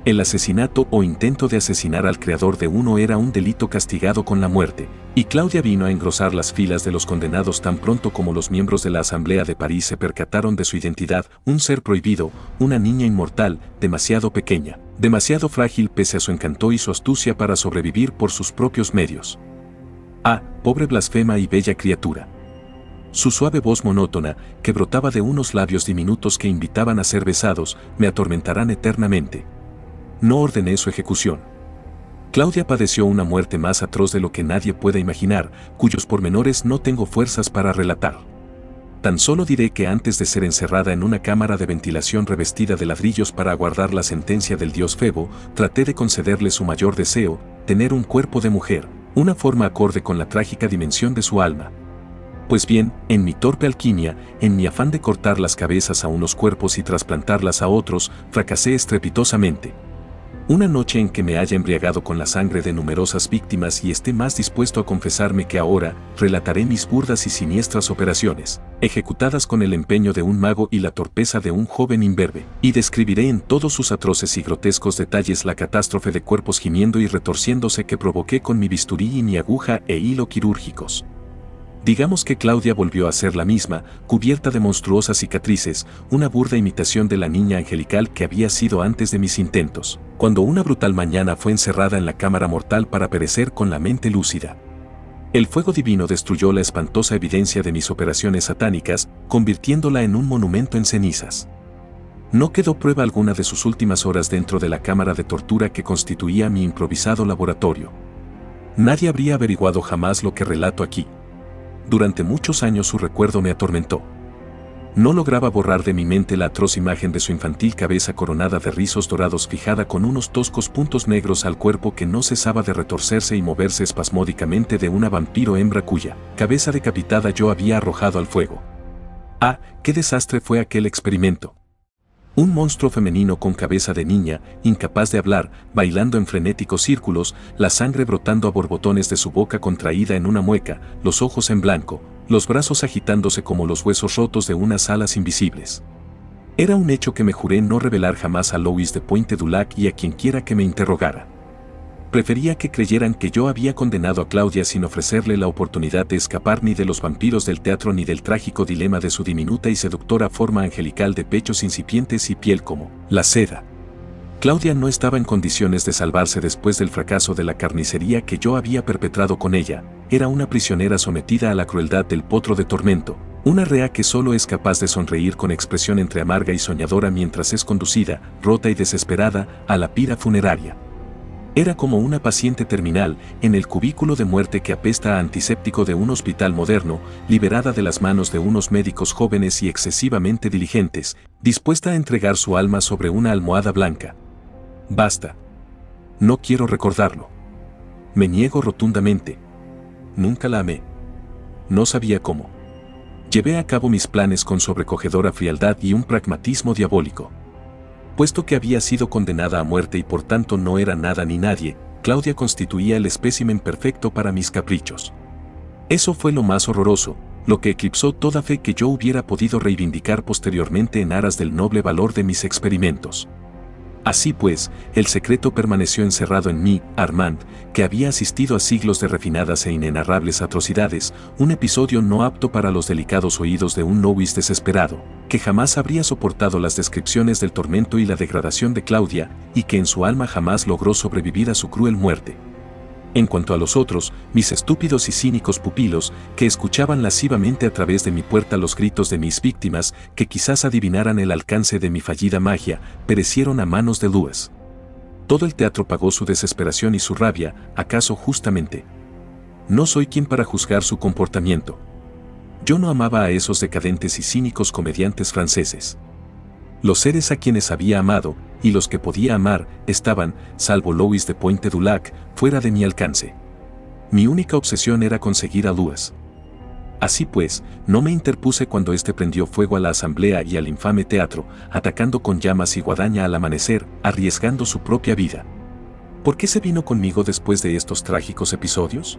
A: El asesinato o intento de asesinar al creador de uno era un delito castigado con la muerte, y Claudia vino a engrosar las filas de los condenados tan pronto como los miembros de la Asamblea de París se percataron de su identidad, un ser prohibido, una niña inmortal, demasiado pequeña, demasiado frágil pese a su encanto y su astucia para sobrevivir por sus propios medios. Ah, pobre blasfema y bella criatura. Su suave voz monótona, que brotaba de unos labios diminutos que invitaban a ser besados, me atormentarán eternamente. No ordené su ejecución. Claudia padeció una muerte más atroz de lo que nadie pueda imaginar, cuyos pormenores no tengo fuerzas para relatar. Tan solo diré que antes de ser encerrada en una cámara de ventilación revestida de ladrillos para aguardar la sentencia del dios Febo, traté de concederle su mayor deseo, tener un cuerpo de mujer, una forma acorde con la trágica dimensión de su alma. Pues bien, en mi torpe alquimia, en mi afán de cortar las cabezas a unos cuerpos y trasplantarlas a otros, fracasé estrepitosamente. Una noche en que me haya embriagado con la sangre de numerosas víctimas y esté más dispuesto a confesarme que ahora, relataré mis burdas y siniestras operaciones, ejecutadas con el empeño de un mago y la torpeza de un joven imberbe, y describiré en todos sus atroces y grotescos detalles la catástrofe de cuerpos gimiendo y retorciéndose que provoqué con mi bisturí y mi aguja e hilo quirúrgicos. Digamos que Claudia volvió a ser la misma, cubierta de monstruosas cicatrices, una burda imitación de la niña angelical que había sido antes de mis intentos, cuando una brutal mañana fue encerrada en la cámara mortal para perecer con la mente lúcida. El fuego divino destruyó la espantosa evidencia de mis operaciones satánicas, convirtiéndola en un monumento en cenizas. No quedó prueba alguna de sus últimas horas dentro de la cámara de tortura que constituía mi improvisado laboratorio. Nadie habría averiguado jamás lo que relato aquí. Durante muchos años su recuerdo me atormentó. No lograba borrar de mi mente la atroz imagen de su infantil cabeza coronada de rizos dorados fijada con unos toscos puntos negros al cuerpo que no cesaba de retorcerse y moverse espasmódicamente de una vampiro hembra cuya cabeza decapitada yo había arrojado al fuego. Ah, qué desastre fue aquel experimento. Un monstruo femenino con cabeza de niña, incapaz de hablar, bailando en frenéticos círculos, la sangre brotando a borbotones de su boca contraída en una mueca, los ojos en blanco, los brazos agitándose como los huesos rotos de unas alas invisibles. Era un hecho que me juré no revelar jamás a Louis de Pointe-du-Lac y a quienquiera que me interrogara. Prefería que creyeran que yo había condenado a Claudia sin ofrecerle la oportunidad de escapar ni de los vampiros del teatro ni del trágico dilema de su diminuta y seductora forma angelical de pechos incipientes y piel como la seda. Claudia no estaba en condiciones de salvarse después del fracaso de la carnicería que yo había perpetrado con ella, era una prisionera sometida a la crueldad del potro de tormento, una rea que solo es capaz de sonreír con expresión entre amarga y soñadora mientras es conducida, rota y desesperada, a la pira funeraria. Era como una paciente terminal, en el cubículo de muerte que apesta a antiséptico de un hospital moderno, liberada de las manos de unos médicos jóvenes y excesivamente diligentes, dispuesta a entregar su alma sobre una almohada blanca. Basta. No quiero recordarlo. Me niego rotundamente. Nunca la amé. No sabía cómo. Llevé a cabo mis planes con sobrecogedora frialdad y un pragmatismo diabólico. Puesto que había sido condenada a muerte y por tanto no era nada ni nadie, Claudia constituía el espécimen perfecto para mis caprichos. Eso fue lo más horroroso, lo que eclipsó toda fe que yo hubiera podido reivindicar posteriormente en aras del noble valor de mis experimentos. Así pues, el secreto permaneció encerrado en mí, Armand, que había asistido a siglos de refinadas e inenarrables atrocidades, un episodio no apto para los delicados oídos de un novice desesperado, que jamás habría soportado las descripciones del tormento y la degradación de Claudia, y que en su alma jamás logró sobrevivir a su cruel muerte. En cuanto a los otros, mis estúpidos y cínicos pupilos, que escuchaban lascivamente a través de mi puerta los gritos de mis víctimas, que quizás adivinaran el alcance de mi fallida magia, perecieron a manos de Louis. Todo el teatro pagó su desesperación y su rabia, ¿acaso justamente? No soy quien para juzgar su comportamiento. Yo no amaba a esos decadentes y cínicos comediantes franceses. Los seres a quienes había amado, y los que podía amar, estaban, salvo Louis de Pointe du Lac, fuera de mi alcance. Mi única obsesión era conseguir a Louis. Así pues, no me interpuse cuando éste prendió fuego a la asamblea y al infame teatro, atacando con llamas y guadaña al amanecer, arriesgando su propia vida. ¿Por qué se vino conmigo después de estos trágicos episodios?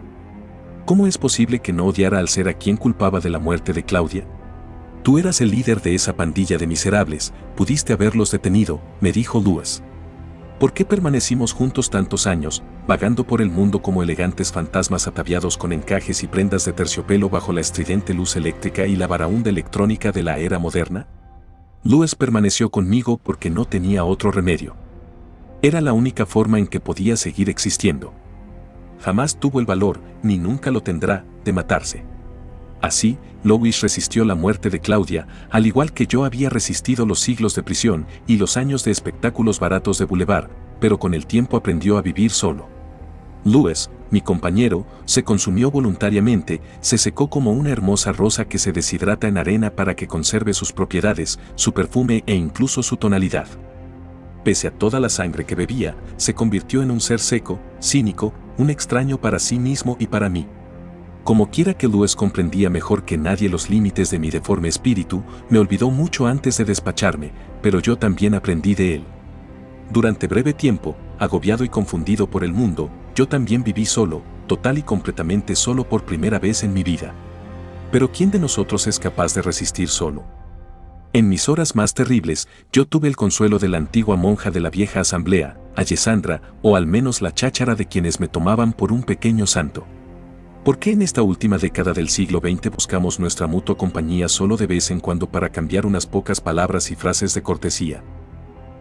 A: ¿Cómo es posible que no odiara al ser a quien culpaba de la muerte de Claudia? Tú eras el líder de esa pandilla de miserables, pudiste haberlos detenido, me dijo Louis. ¿Por qué permanecimos juntos tantos años, vagando por el mundo como elegantes fantasmas ataviados con encajes y prendas de terciopelo bajo la estridente luz eléctrica y la baraúnda electrónica de la era moderna? Louis permaneció conmigo porque no tenía otro remedio. Era la única forma en que podía seguir existiendo. Jamás tuvo el valor, ni nunca lo tendrá, de matarse. Así, Louis resistió la muerte de Claudia, al igual que yo había resistido los siglos de prisión y los años de espectáculos baratos de boulevard, pero con el tiempo aprendió a vivir solo. Louis, mi compañero, se consumió voluntariamente, se secó como una hermosa rosa que se deshidrata en arena para que conserve sus propiedades, su perfume e incluso su tonalidad. Pese a toda la sangre que bebía, se convirtió en un ser seco, cínico, un extraño para sí mismo y para mí. Como quiera que Louis comprendía mejor que nadie los límites de mi deforme espíritu, me olvidó mucho antes de despacharme, pero yo también aprendí de él. Durante breve tiempo, agobiado y confundido por el mundo, yo también viví solo, total y completamente solo por primera vez en mi vida. Pero ¿quién de nosotros es capaz de resistir solo? En mis horas más terribles, yo tuve el consuelo de la antigua monja de la vieja asamblea, Alessandra, o al menos la cháchara de quienes me tomaban por un pequeño santo. ¿Por qué en esta última década del siglo XX buscamos nuestra mutua compañía solo de vez en cuando para cambiar unas pocas palabras y frases de cortesía?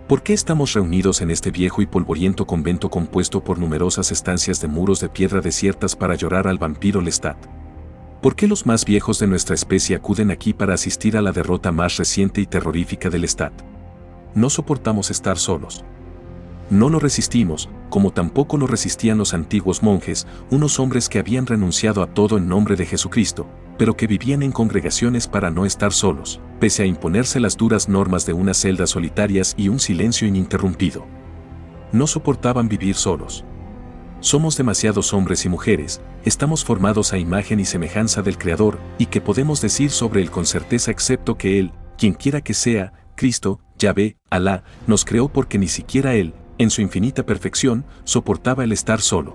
A: ¿Por qué estamos reunidos en este viejo y polvoriento convento compuesto por numerosas estancias de muros de piedra desiertas para llorar al vampiro Lestat? ¿Por qué los más viejos de nuestra especie acuden aquí para asistir a la derrota más reciente y terrorífica del Lestat? No soportamos estar solos. No lo resistimos, como tampoco lo resistían los antiguos monjes, unos hombres que habían renunciado a todo en nombre de Jesucristo, pero que vivían en congregaciones para no estar solos, pese a imponerse las duras normas de unas celdas solitarias y un silencio ininterrumpido. No soportaban vivir solos. Somos demasiados hombres y mujeres, estamos formados a imagen y semejanza del Creador, y que podemos decir sobre él con certeza excepto que él, quien quiera que sea, Cristo, Yahvé, Alá, nos creó porque ni siquiera él, en su infinita perfección, soportaba el estar solo.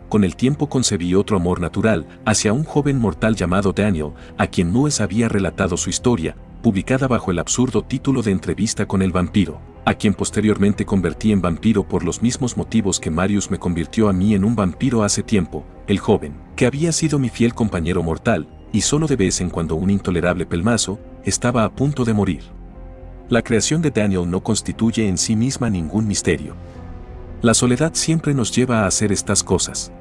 A: Con el tiempo concebí otro amor natural hacia un joven mortal llamado Daniel, a quien Louis había relatado su historia, publicada bajo el absurdo título de Entrevista con el vampiro, a quien posteriormente convertí en vampiro por los mismos motivos que Marius me convirtió a mí en un vampiro hace tiempo, el joven, que había sido mi fiel compañero mortal, y solo de vez en cuando un intolerable pelmazo, estaba a punto de morir. La creación de Daniel no constituye en sí misma ningún misterio. La soledad siempre nos lleva a hacer estas cosas.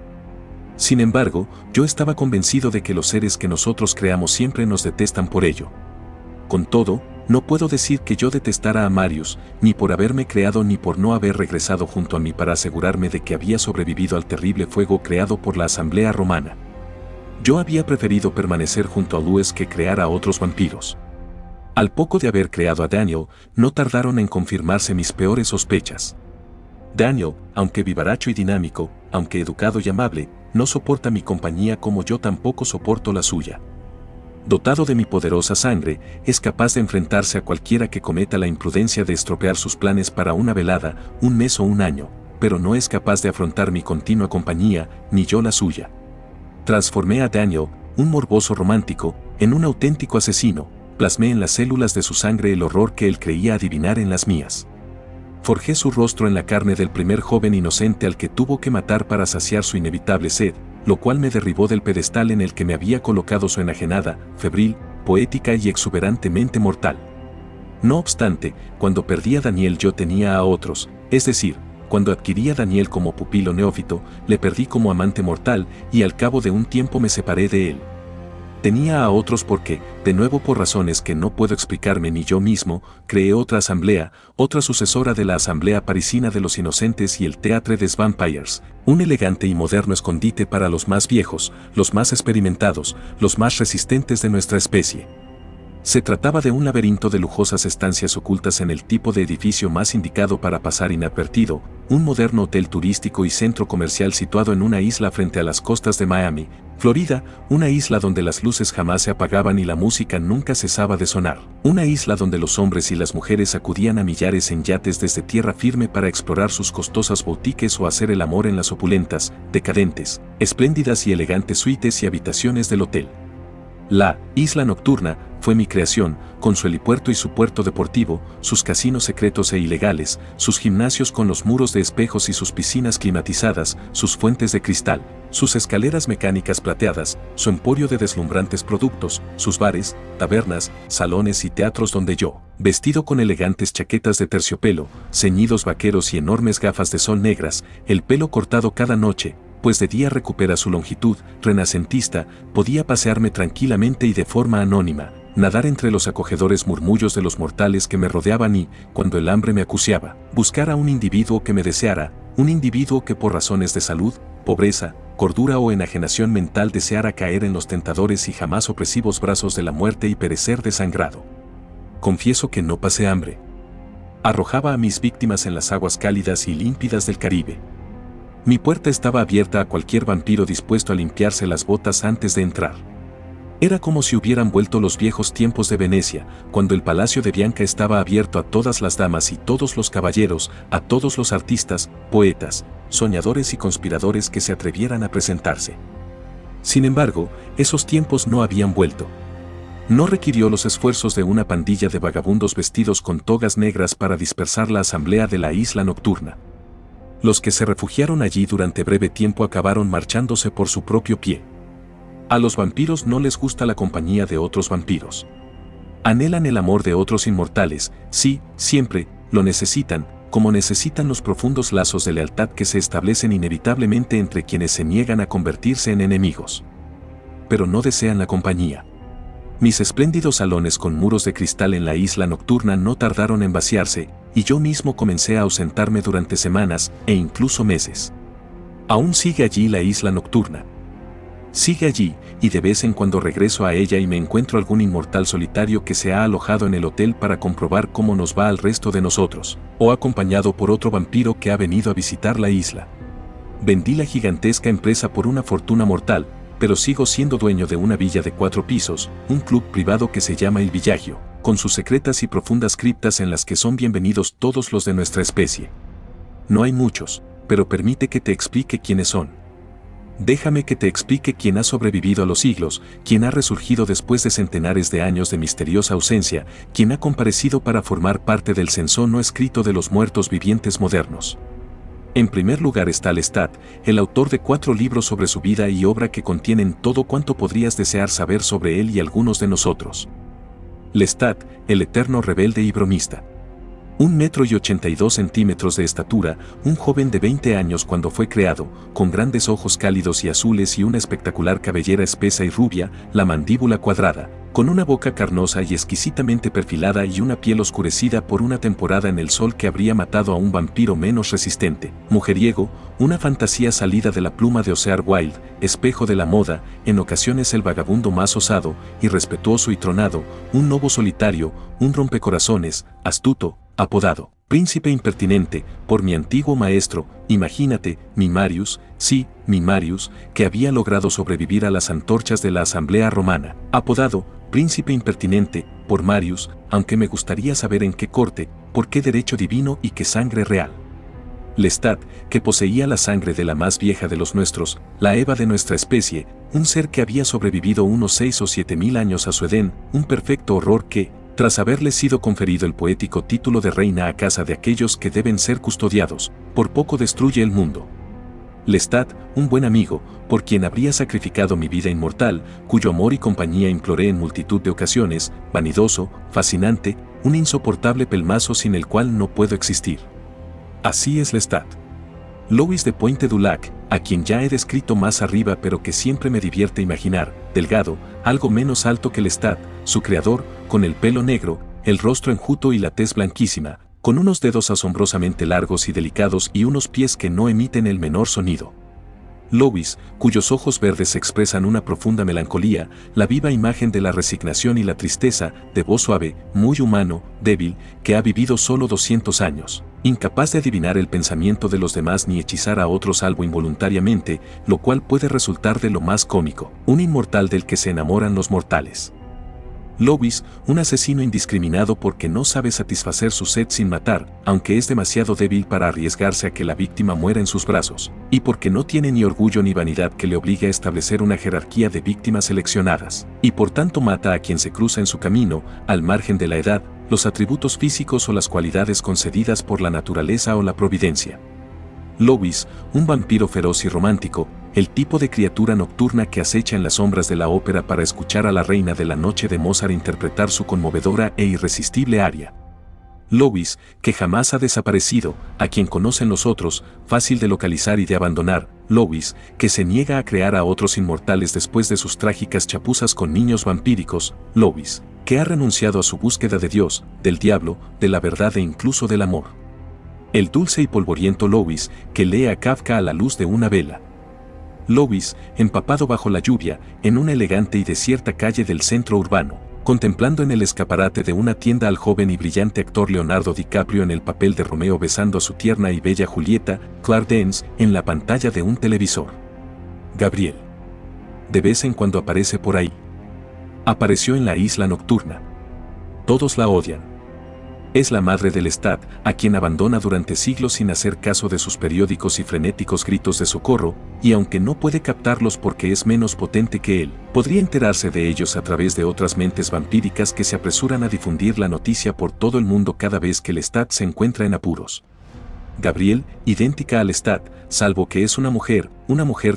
A: Sin embargo, yo estaba convencido de que los seres que nosotros creamos siempre nos detestan por ello. Con todo, no puedo decir que yo detestara a Marius, ni por haberme creado ni por no haber regresado junto a mí para asegurarme de que había sobrevivido al terrible fuego creado por la Asamblea Romana. Yo había preferido permanecer junto a Louis que crear a otros vampiros. Al poco de haber creado a Daniel, no tardaron en confirmarse mis peores sospechas. Daniel, aunque vivaracho y dinámico, aunque educado y amable, no soporta mi compañía como yo tampoco soporto la suya. Dotado de mi poderosa sangre, es capaz de enfrentarse a cualquiera que cometa la imprudencia de estropear sus planes para una velada, un mes o un año, pero no es capaz de afrontar mi continua compañía, ni yo la suya. Transformé a Daniel, un morboso romántico, en un auténtico asesino. Plasmé en las células de su sangre el horror que él creía adivinar en las mías. Forjé su rostro en la carne del primer joven inocente al que tuvo que matar para saciar su inevitable sed, lo cual me derribó del pedestal en el que me había colocado su enajenada, febril, poética y exuberantemente mortal. No obstante, cuando perdí a Daniel yo tenía a otros, es decir, cuando adquirí a Daniel como pupilo neófito, le perdí como amante mortal y al cabo de un tiempo me separé de él. Tenía a otros porque, de nuevo por razones que no puedo explicarme ni yo mismo, creé otra asamblea, otra sucesora de la Asamblea Parisina de los Inocentes y el Théâtre des Vampires, un elegante y moderno escondite para los más viejos, los más experimentados, los más resistentes de nuestra especie. Se trataba de un laberinto de lujosas estancias ocultas en el tipo de edificio más indicado para pasar inadvertido, un moderno hotel turístico y centro comercial situado en una isla frente a las costas de Miami, Florida, una isla donde las luces jamás se apagaban y la música nunca cesaba de sonar, una isla donde los hombres y las mujeres acudían a millares en yates desde tierra firme para explorar sus costosas boutiques o hacer el amor en las opulentas, decadentes, espléndidas y elegantes suites y habitaciones del hotel. La Isla Nocturna fue mi creación, con su helipuerto y su puerto deportivo, sus casinos secretos e ilegales, sus gimnasios con los muros de espejos y sus piscinas climatizadas, sus fuentes de cristal, sus escaleras mecánicas plateadas, su emporio de deslumbrantes productos, sus bares, tabernas, salones y teatros donde yo, vestido con elegantes chaquetas de terciopelo, ceñidos vaqueros y enormes gafas de sol negras, el pelo cortado cada noche, pues de día recupera su longitud renacentista, podía pasearme tranquilamente y de forma anónima, nadar entre los acogedores murmullos de los mortales que me rodeaban y, cuando el hambre me acuciaba, buscar a un individuo que me deseara, un individuo que por razones de salud, pobreza, cordura o enajenación mental deseara caer en los tentadores y jamás opresivos brazos de la muerte y perecer desangrado. Confieso que no pasé hambre. Arrojaba a mis víctimas en las aguas cálidas y límpidas del Caribe. Mi puerta estaba abierta a cualquier vampiro dispuesto a limpiarse las botas antes de entrar. Era como si hubieran vuelto los viejos tiempos de Venecia, cuando el palacio de Bianca estaba abierto a todas las damas y todos los caballeros, a todos los artistas, poetas, soñadores y conspiradores que se atrevieran a presentarse. Sin embargo, esos tiempos no habían vuelto. No requirió los esfuerzos de una pandilla de vagabundos vestidos con togas negras para dispersar la asamblea de la Isla Nocturna. Los que se refugiaron allí durante breve tiempo acabaron marchándose por su propio pie. A los vampiros no les gusta la compañía de otros vampiros. Anhelan el amor de otros inmortales, sí, siempre, lo necesitan, como necesitan los profundos lazos de lealtad que se establecen inevitablemente entre quienes se niegan a convertirse en enemigos. Pero no desean la compañía. Mis espléndidos salones con muros de cristal en la Isla Nocturna no tardaron en vaciarse, y yo mismo comencé a ausentarme durante semanas e incluso meses. Aún sigue allí la Isla Nocturna. Sigue allí, y de vez en cuando regreso a ella y me encuentro algún inmortal solitario que se ha alojado en el hotel para comprobar cómo nos va al resto de nosotros, o acompañado por otro vampiro que ha venido a visitar la isla. Vendí la gigantesca empresa por una fortuna mortal, pero sigo siendo dueño de una villa de 4 pisos, un club privado que se llama El Villaggio, con sus secretas y profundas criptas en las que son bienvenidos todos los de nuestra especie. No hay muchos, pero permite que te explique quiénes son. Déjame que te explique quién ha sobrevivido a los siglos, quién ha resurgido después de centenares de años de misteriosa ausencia, quién ha comparecido para formar parte del censo no escrito de los muertos vivientes modernos. En primer lugar está Lestat, el autor de 4 libros sobre su vida y obra que contienen todo cuanto podrías desear saber sobre él y algunos de nosotros. Lestat, el eterno rebelde y bromista. 1,82 metros de estatura, un joven de 20 años cuando fue creado, con grandes ojos cálidos y azules y una espectacular cabellera espesa y rubia, la mandíbula cuadrada, con una boca carnosa y exquisitamente perfilada y una piel oscurecida por una temporada en el sol que habría matado a un vampiro menos resistente, mujeriego, una fantasía salida de la pluma de Oscar Wilde, espejo de la moda, en ocasiones el vagabundo más osado, irrespetuoso y tronado, un lobo solitario, un rompecorazones, astuto, apodado Príncipe Impertinente, por mi antiguo maestro, imagínate, mi Marius, sí, mi Marius, que había logrado sobrevivir a las antorchas de la Asamblea Romana, apodado Príncipe Impertinente, por Marius, aunque me gustaría saber en qué corte, por qué derecho divino y qué sangre real. Lestat, que poseía la sangre de la más vieja de los nuestros, la Eva de nuestra especie, un ser que había sobrevivido unos 6 o 7 mil años a su Edén, un perfecto horror que, tras haberle sido conferido el poético título de reina a casa de aquellos que deben ser custodiados, por poco destruye el mundo. Lestat, un buen amigo, por quien habría sacrificado mi vida inmortal, cuyo amor y compañía imploré en multitud de ocasiones, vanidoso, fascinante, un insoportable pelmazo sin el cual no puedo existir. Así es Lestat. Louis de Pointe du Lac, a quien ya he descrito más arriba pero que siempre me divierte imaginar, delgado, algo menos alto que Lestat, su creador, con el pelo negro, el rostro enjuto y la tez blanquísima, con unos dedos asombrosamente largos y delicados y unos pies que no emiten el menor sonido. Lois, cuyos ojos verdes expresan una profunda melancolía, la viva imagen de la resignación y la tristeza, de voz suave, muy humano, débil, que ha vivido solo 200 años, incapaz de adivinar el pensamiento de los demás ni hechizar a otros salvo involuntariamente, lo cual puede resultar de lo más cómico, un inmortal del que se enamoran los mortales. Lois, un asesino indiscriminado porque no sabe satisfacer su sed sin matar, aunque es demasiado débil para arriesgarse a que la víctima muera en sus brazos, y porque no tiene ni orgullo ni vanidad que le obligue a establecer una jerarquía de víctimas seleccionadas, y por tanto mata a quien se cruza en su camino, al margen de la edad, los atributos físicos o las cualidades concedidas por la naturaleza o la providencia. Lois, un vampiro feroz y romántico, el tipo de criatura nocturna que acecha en las sombras de la ópera para escuchar a la reina de la noche de Mozart interpretar su conmovedora e irresistible aria. Lois, que jamás ha desaparecido, a quien conocen los otros, fácil de localizar y de abandonar. Lois, que se niega a crear a otros inmortales después de sus trágicas chapuzas con niños vampíricos. Lois, que ha renunciado a su búsqueda de Dios, del diablo, de la verdad e incluso del amor. El dulce y polvoriento Lois, que lee a Kafka a la luz de una vela. Lois, empapado bajo la lluvia, en una elegante y desierta calle del centro urbano, contemplando en el escaparate de una tienda al joven y brillante actor Leonardo DiCaprio en el papel de Romeo besando a su tierna y bella Julieta, Claire Danes, en la pantalla de un televisor. Gabriel. De vez en cuando aparece por ahí. Apareció en La Isla Nocturna. Todos la odian. Es la madre de Lestat, a quien abandona durante siglos sin hacer caso de sus periódicos y frenéticos gritos de socorro, y aunque no puede captarlos porque es menos potente que él, podría enterarse de ellos a través de otras mentes vampíricas que se apresuran a difundir la noticia por todo el mundo cada vez que Lestat se encuentra en apuros. Gabriel, idéntica a Lestat, salvo que es una mujer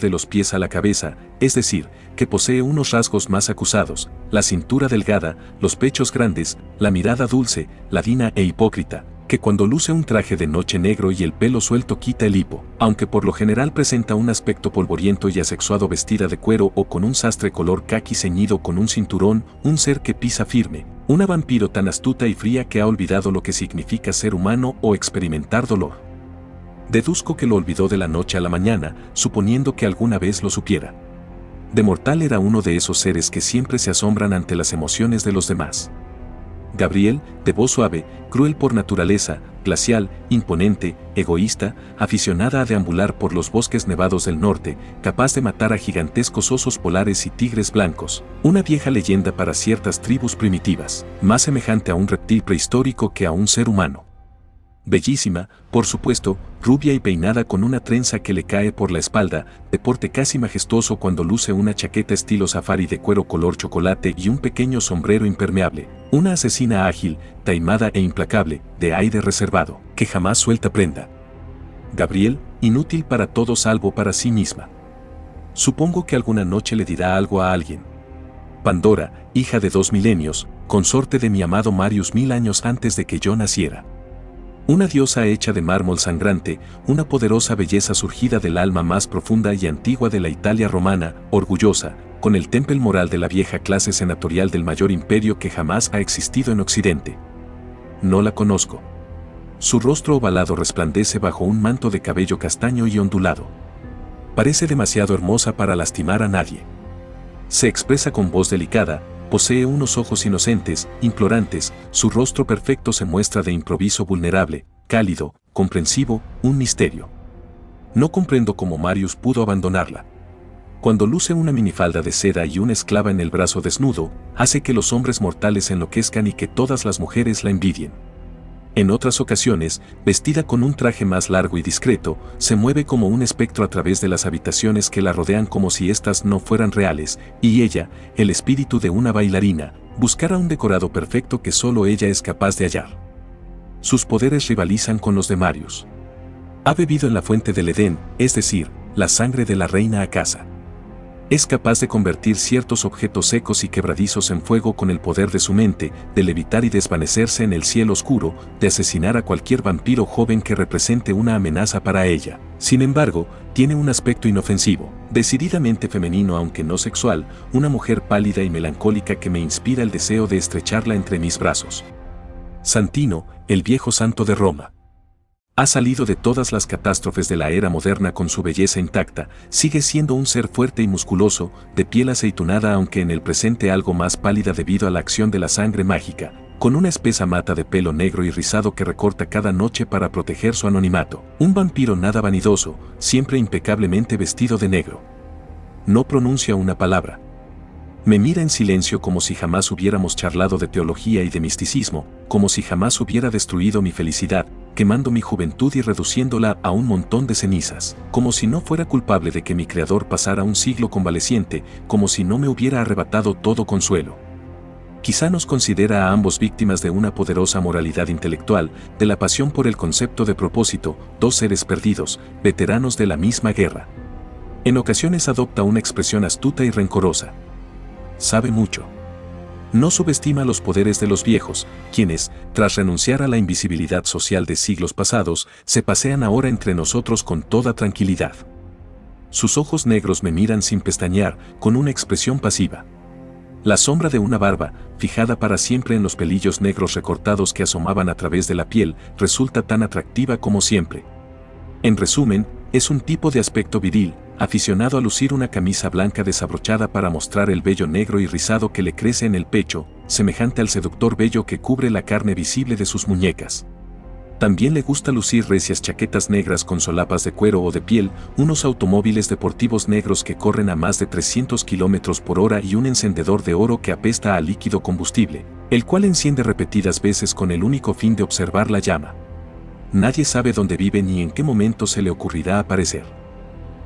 A: de los pies a la cabeza, es decir, que posee unos rasgos más acusados, la cintura delgada, los pechos grandes, la mirada dulce, ladina e hipócrita, que cuando luce un traje de noche negro y el pelo suelto quita el hipo, aunque por lo general presenta un aspecto polvoriento y asexuado vestida de cuero o con un sastre color caqui ceñido con un cinturón, un ser que pisa firme, una vampiro tan astuta y fría que ha olvidado lo que significa ser humano o experimentar dolor. Deduzco que lo olvidó de la noche a la mañana, suponiendo que alguna vez lo supiera. De mortal era uno de esos seres que siempre se asombran ante las emociones de los demás. Gabriel, de voz suave, cruel por naturaleza, glacial, imponente, egoísta, aficionada a deambular por los bosques nevados del norte, capaz de matar a gigantescos osos polares y tigres blancos, una vieja leyenda para ciertas tribus primitivas, más semejante a un reptil prehistórico que a un ser humano. Bellísima, por supuesto, rubia y peinada con una trenza que le cae por la espalda, de porte casi majestuoso cuando luce una chaqueta estilo safari de cuero color chocolate y un pequeño sombrero impermeable, una asesina ágil, taimada e implacable, de aire reservado, que jamás suelta prenda. Gabriel, inútil para todo salvo para sí misma. Supongo que alguna noche le dirá algo a alguien. Pandora, hija de 2 milenios, consorte de mi amado Marius 1000 años antes de que yo naciera. Una diosa hecha de mármol sangrante, una poderosa belleza surgida del alma más profunda y antigua de la Italia romana, orgullosa, con el temple moral de la vieja clase senatorial del mayor imperio que jamás ha existido en Occidente. No la conozco. Su rostro ovalado resplandece bajo un manto de cabello castaño y ondulado. Parece demasiado hermosa para lastimar a nadie. Se expresa con voz delicada, posee unos ojos inocentes, implorantes, su rostro perfecto se muestra de improviso vulnerable, cálido, comprensivo, un misterio. No comprendo cómo Marius pudo abandonarla. Cuando luce una minifalda de seda y una esclava en el brazo desnudo, hace que los hombres mortales enloquezcan y que todas las mujeres la envidien. En otras ocasiones, vestida con un traje más largo y discreto, se mueve como un espectro a través de las habitaciones que la rodean como si éstas no fueran reales, y ella, el espíritu de una bailarina, buscará un decorado perfecto que solo ella es capaz de hallar. Sus poderes rivalizan con los de Marius. Ha bebido en la fuente del Edén, es decir, la sangre de la reina Akasa. Es capaz de convertir ciertos objetos secos y quebradizos en fuego con el poder de su mente, de levitar y desvanecerse en el cielo oscuro, de asesinar a cualquier vampiro joven que represente una amenaza para ella. Sin embargo, tiene un aspecto inofensivo, decididamente femenino aunque no sexual, una mujer pálida y melancólica que me inspira el deseo de estrecharla entre mis brazos. Santino, el viejo santo de Roma. Ha salido de todas las catástrofes de la era moderna con su belleza intacta, sigue siendo un ser fuerte y musculoso, de piel aceitunada aunque en el presente algo más pálida debido a la acción de la sangre mágica, con una espesa mata de pelo negro y rizado que recorta cada noche para proteger su anonimato. Un vampiro nada vanidoso, siempre impecablemente vestido de negro. No pronuncia una palabra. Me mira en silencio como si jamás hubiéramos charlado de teología y de misticismo, como si jamás hubiera destruido mi felicidad, quemando mi juventud y reduciéndola a un montón de cenizas, como si no fuera culpable de que mi creador pasara un siglo convaleciente, como si no me hubiera arrebatado todo consuelo. Quizá nos considera a ambos víctimas de una poderosa moralidad intelectual, de la pasión por el concepto de propósito, dos seres perdidos, veteranos de la misma guerra. En ocasiones adopta una expresión astuta y rencorosa. Sabe mucho. No subestima los poderes de los viejos, quienes, tras renunciar a la invisibilidad social de siglos pasados, se pasean ahora entre nosotros con toda tranquilidad. Sus ojos negros me miran sin pestañear, con una expresión pasiva. La sombra de una barba, fijada para siempre en los pelillos negros recortados que asomaban a través de la piel, resulta tan atractiva como siempre. En resumen, es un tipo de aspecto viril, aficionado a lucir una camisa blanca desabrochada para mostrar el vello negro y rizado que le crece en el pecho, semejante al seductor vello que cubre la carne visible de sus muñecas. También le gusta lucir recias chaquetas negras con solapas de cuero o de piel, unos automóviles deportivos negros que corren a más de 300 km por hora y un encendedor de oro que apesta a líquido combustible, el cual enciende repetidas veces con el único fin de observar la llama. Nadie sabe dónde vive ni en qué momento se le ocurrirá aparecer.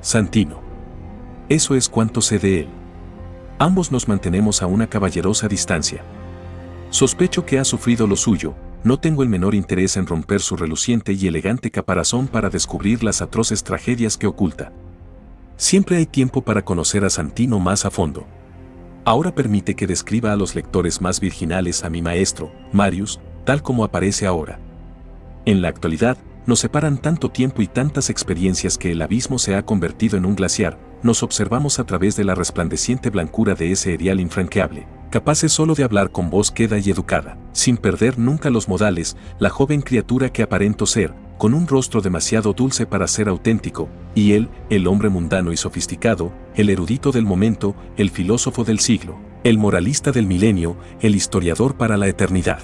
A: Santino. Eso es cuanto sé de él. Ambos nos mantenemos a una caballerosa distancia. Sospecho que ha sufrido lo suyo, no tengo el menor interés en romper su reluciente y elegante caparazón para descubrir las atroces tragedias que oculta. Siempre hay tiempo para conocer a Santino más a fondo. Ahora permite que describa a los lectores más virginales a mi maestro, Marius, tal como aparece ahora. En la actualidad, nos separan tanto tiempo y tantas experiencias que el abismo se ha convertido en un glaciar, nos observamos a través de la resplandeciente blancura de ese erial infranqueable, capaces solo de hablar con voz queda y educada, sin perder nunca los modales, la joven criatura que aparento ser, con un rostro demasiado dulce para ser auténtico, y él, el hombre mundano y sofisticado, el erudito del momento, el filósofo del siglo, el moralista del milenio, el historiador para la eternidad.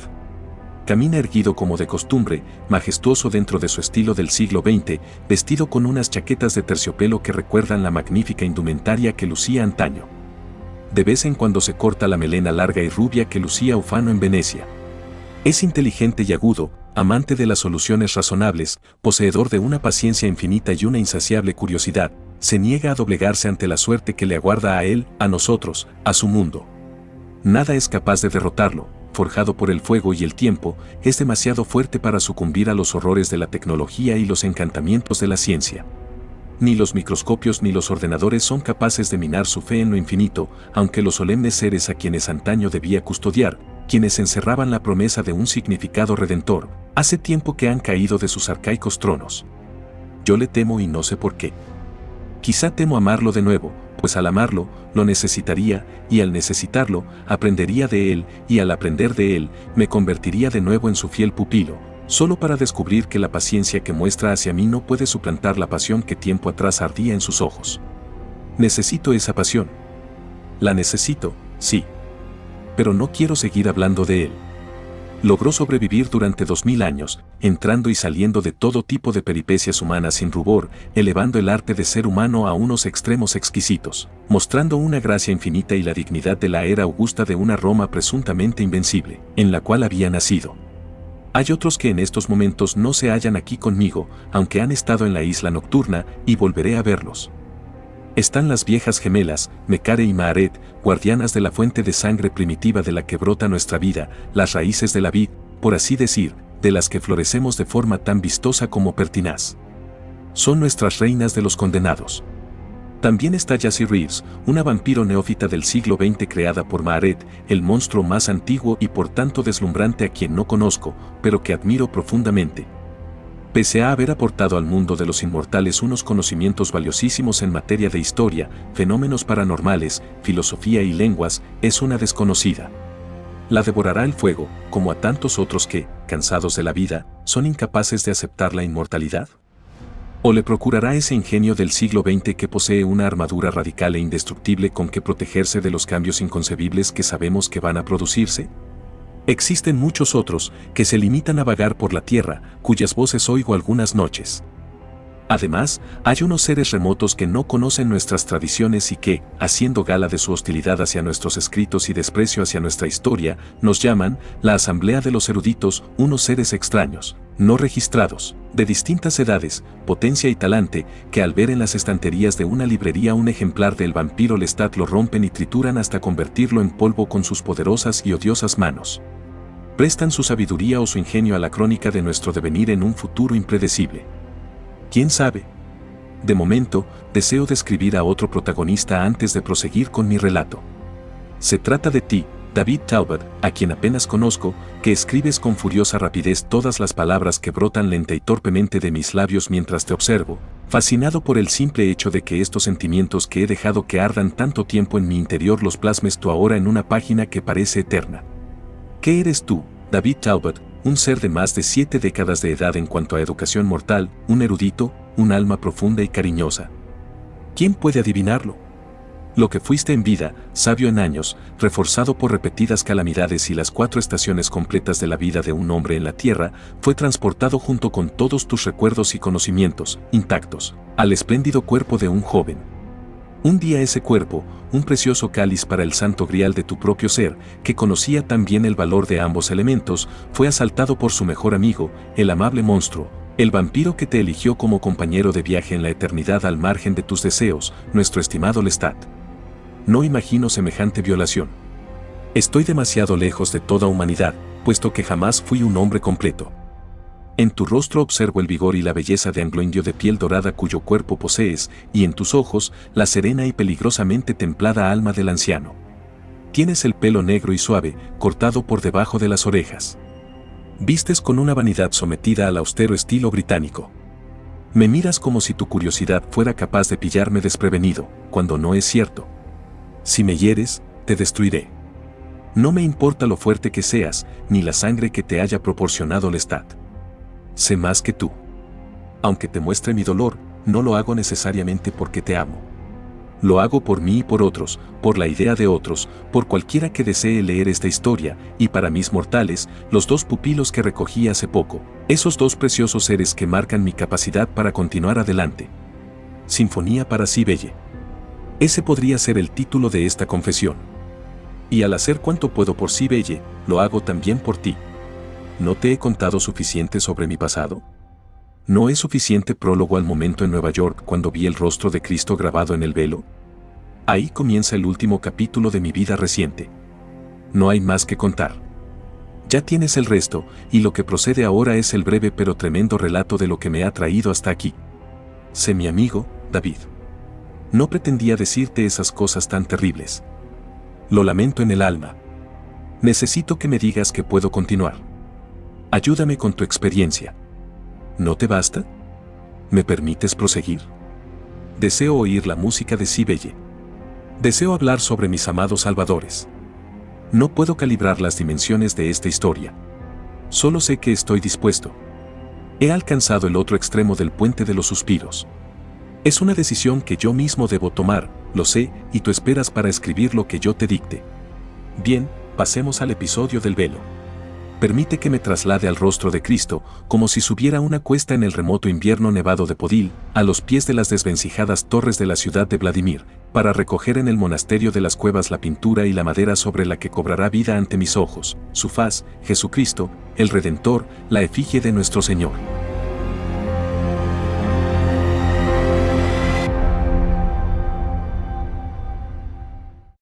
A: Camina erguido como de costumbre, majestuoso dentro de su estilo del siglo XX, vestido con unas chaquetas de terciopelo que recuerdan la magnífica indumentaria que lucía antaño. De vez en cuando se corta la melena larga y rubia que lucía ufano en Venecia. Es inteligente y agudo, amante de las soluciones razonables, poseedor de una paciencia infinita y una insaciable curiosidad, se niega a doblegarse ante la suerte que le aguarda a él, a nosotros, a su mundo. Nada es capaz de derrotarlo. Forjado por el fuego y el tiempo, es demasiado fuerte para sucumbir a los horrores de la tecnología y los encantamientos de la ciencia. Ni los microscopios ni los ordenadores son capaces de minar su fe en lo infinito, aunque los solemnes seres a quienes antaño debía custodiar, quienes encerraban la promesa de un significado redentor, hace tiempo que han caído de sus arcaicos tronos. Yo le temo y no sé por qué. Quizá temo amarlo de nuevo, pues al amarlo, lo necesitaría, y al necesitarlo, aprendería de él, y al aprender de él, me convertiría de nuevo en su fiel pupilo, solo para descubrir que la paciencia que muestra hacia mí no puede suplantar la pasión que tiempo atrás ardía en sus ojos. Necesito esa pasión. La necesito, sí. Pero no quiero seguir hablando de él. Logró sobrevivir durante 2000 años, entrando y saliendo de todo tipo de peripecias humanas sin rubor, elevando el arte de ser humano a unos extremos exquisitos, mostrando una gracia infinita y la dignidad de la era augusta de una Roma presuntamente invencible, en la cual había nacido. Hay otros que en estos momentos no se hallan aquí conmigo, aunque han estado en la isla nocturna, y volveré a verlos. Están las viejas gemelas, Mecare y Maaret, guardianas de la fuente de sangre primitiva de la que brota nuestra vida, las raíces de la vid, por así decir, de las que florecemos de forma tan vistosa como pertinaz. Son nuestras reinas de los condenados. También está Jessie Reeves, una vampiro neófita del siglo XX creada por Maharet, el monstruo más antiguo y por tanto deslumbrante a quien no conozco, pero que admiro profundamente. Pese a haber aportado al mundo de los inmortales unos conocimientos valiosísimos en materia de historia, fenómenos paranormales, filosofía y lenguas, es una desconocida. La devorará el fuego, como a tantos otros que, cansados de la vida, son incapaces de aceptar la inmortalidad. ¿O le procurará ese ingenio del siglo XX que posee una armadura radical e indestructible con que protegerse de los cambios inconcebibles que sabemos que van a producirse? Existen muchos otros que se limitan a vagar por la tierra, cuyas voces oigo algunas noches. Además, hay unos seres remotos que no conocen nuestras tradiciones y que, haciendo gala de su hostilidad hacia nuestros escritos y desprecio hacia nuestra historia, nos llaman la Asamblea de los Eruditos, unos seres extraños, no registrados, de distintas edades, potencia y talante, que al ver en las estanterías de una librería un ejemplar del vampiro Lestat lo rompen y trituran hasta convertirlo en polvo con sus poderosas y odiosas manos. Prestan su sabiduría o su ingenio a la crónica de nuestro devenir en un futuro impredecible. ¿Quién sabe? De momento, deseo describir a otro protagonista antes de proseguir con mi relato. Se trata de ti, David Talbot, a quien apenas conozco, que escribes con furiosa rapidez todas las palabras que brotan lenta y torpemente de mis labios mientras te observo, fascinado por el simple hecho de que estos sentimientos que he dejado que ardan tanto tiempo en mi interior los plasmes tú ahora en una página que parece eterna. ¿Qué eres tú, David Talbot? Un ser de más de 7 décadas de edad en cuanto a educación mortal, un erudito, un alma profunda y cariñosa. ¿Quién puede adivinarlo? Lo que fuiste en vida, sabio en años, reforzado por repetidas calamidades y las 4 estaciones completas de la vida de un hombre en la tierra, fue transportado junto con todos tus recuerdos y conocimientos, intactos, al espléndido cuerpo de un joven. Un día ese cuerpo, un precioso cáliz para el santo grial de tu propio ser, que conocía tan bien el valor de ambos elementos, fue asaltado por su mejor amigo, el amable monstruo, el vampiro que te eligió como compañero de viaje en la eternidad al margen de tus deseos, nuestro estimado Lestat. No imagino semejante violación. Estoy demasiado lejos de toda humanidad, puesto que jamás fui un hombre completo. En tu rostro observo el vigor y la belleza de anglo-indio de piel dorada cuyo cuerpo posees, y en tus ojos, la serena y peligrosamente templada alma del anciano. Tienes el pelo negro y suave, cortado por debajo de las orejas. Vistes con una vanidad sometida al austero estilo británico. Me miras como si tu curiosidad fuera capaz de pillarme desprevenido, cuando no es cierto. Si me hieres, te destruiré. No me importa lo fuerte que seas, ni la sangre que te haya proporcionado Lestat. Sé más que tú. Aunque te muestre mi dolor, no lo hago necesariamente porque te amo. Lo hago por mí y por otros, por la idea de otros, por cualquiera que desee leer esta historia, y para mis mortales, los 2 pupilos que recogí hace poco, esos 2 preciosos seres que marcan mi capacidad para continuar adelante. Sinfonía para Cybele. Ese podría ser el título de esta confesión. Y al hacer cuanto puedo por Cybele, lo hago también por ti. ¿No te he contado suficiente sobre mi pasado? ¿No es suficiente prólogo al momento en Nueva York cuando vi el rostro de Cristo grabado en el velo? Ahí comienza el último capítulo de mi vida reciente. No hay más que contar. Ya tienes el resto, y lo que procede ahora es el breve pero tremendo relato de lo que me ha traído hasta aquí. Sé mi amigo, David. No pretendía decirte esas cosas tan terribles. Lo lamento en el alma. Necesito que me digas que puedo continuar. Ayúdame con tu experiencia. ¿No te basta? ¿Me permites proseguir? Deseo oír la música de Cybele. Deseo hablar sobre mis amados salvadores. No puedo calibrar las dimensiones de esta historia. Solo sé que estoy dispuesto. He alcanzado el otro extremo del puente de los suspiros. Es una decisión que yo mismo debo tomar, lo sé, y tú esperas para escribir lo que yo te dicte. Bien, pasemos al episodio del velo. Permite que me traslade al rostro de Cristo, como si subiera una cuesta en el remoto invierno nevado de Podil, a los pies de las desvencijadas torres de la ciudad de Vladimir, para recoger en el monasterio de las cuevas la pintura y la madera sobre la que cobrará vida ante mis ojos, su faz, Jesucristo, el Redentor, la efigie de nuestro Señor.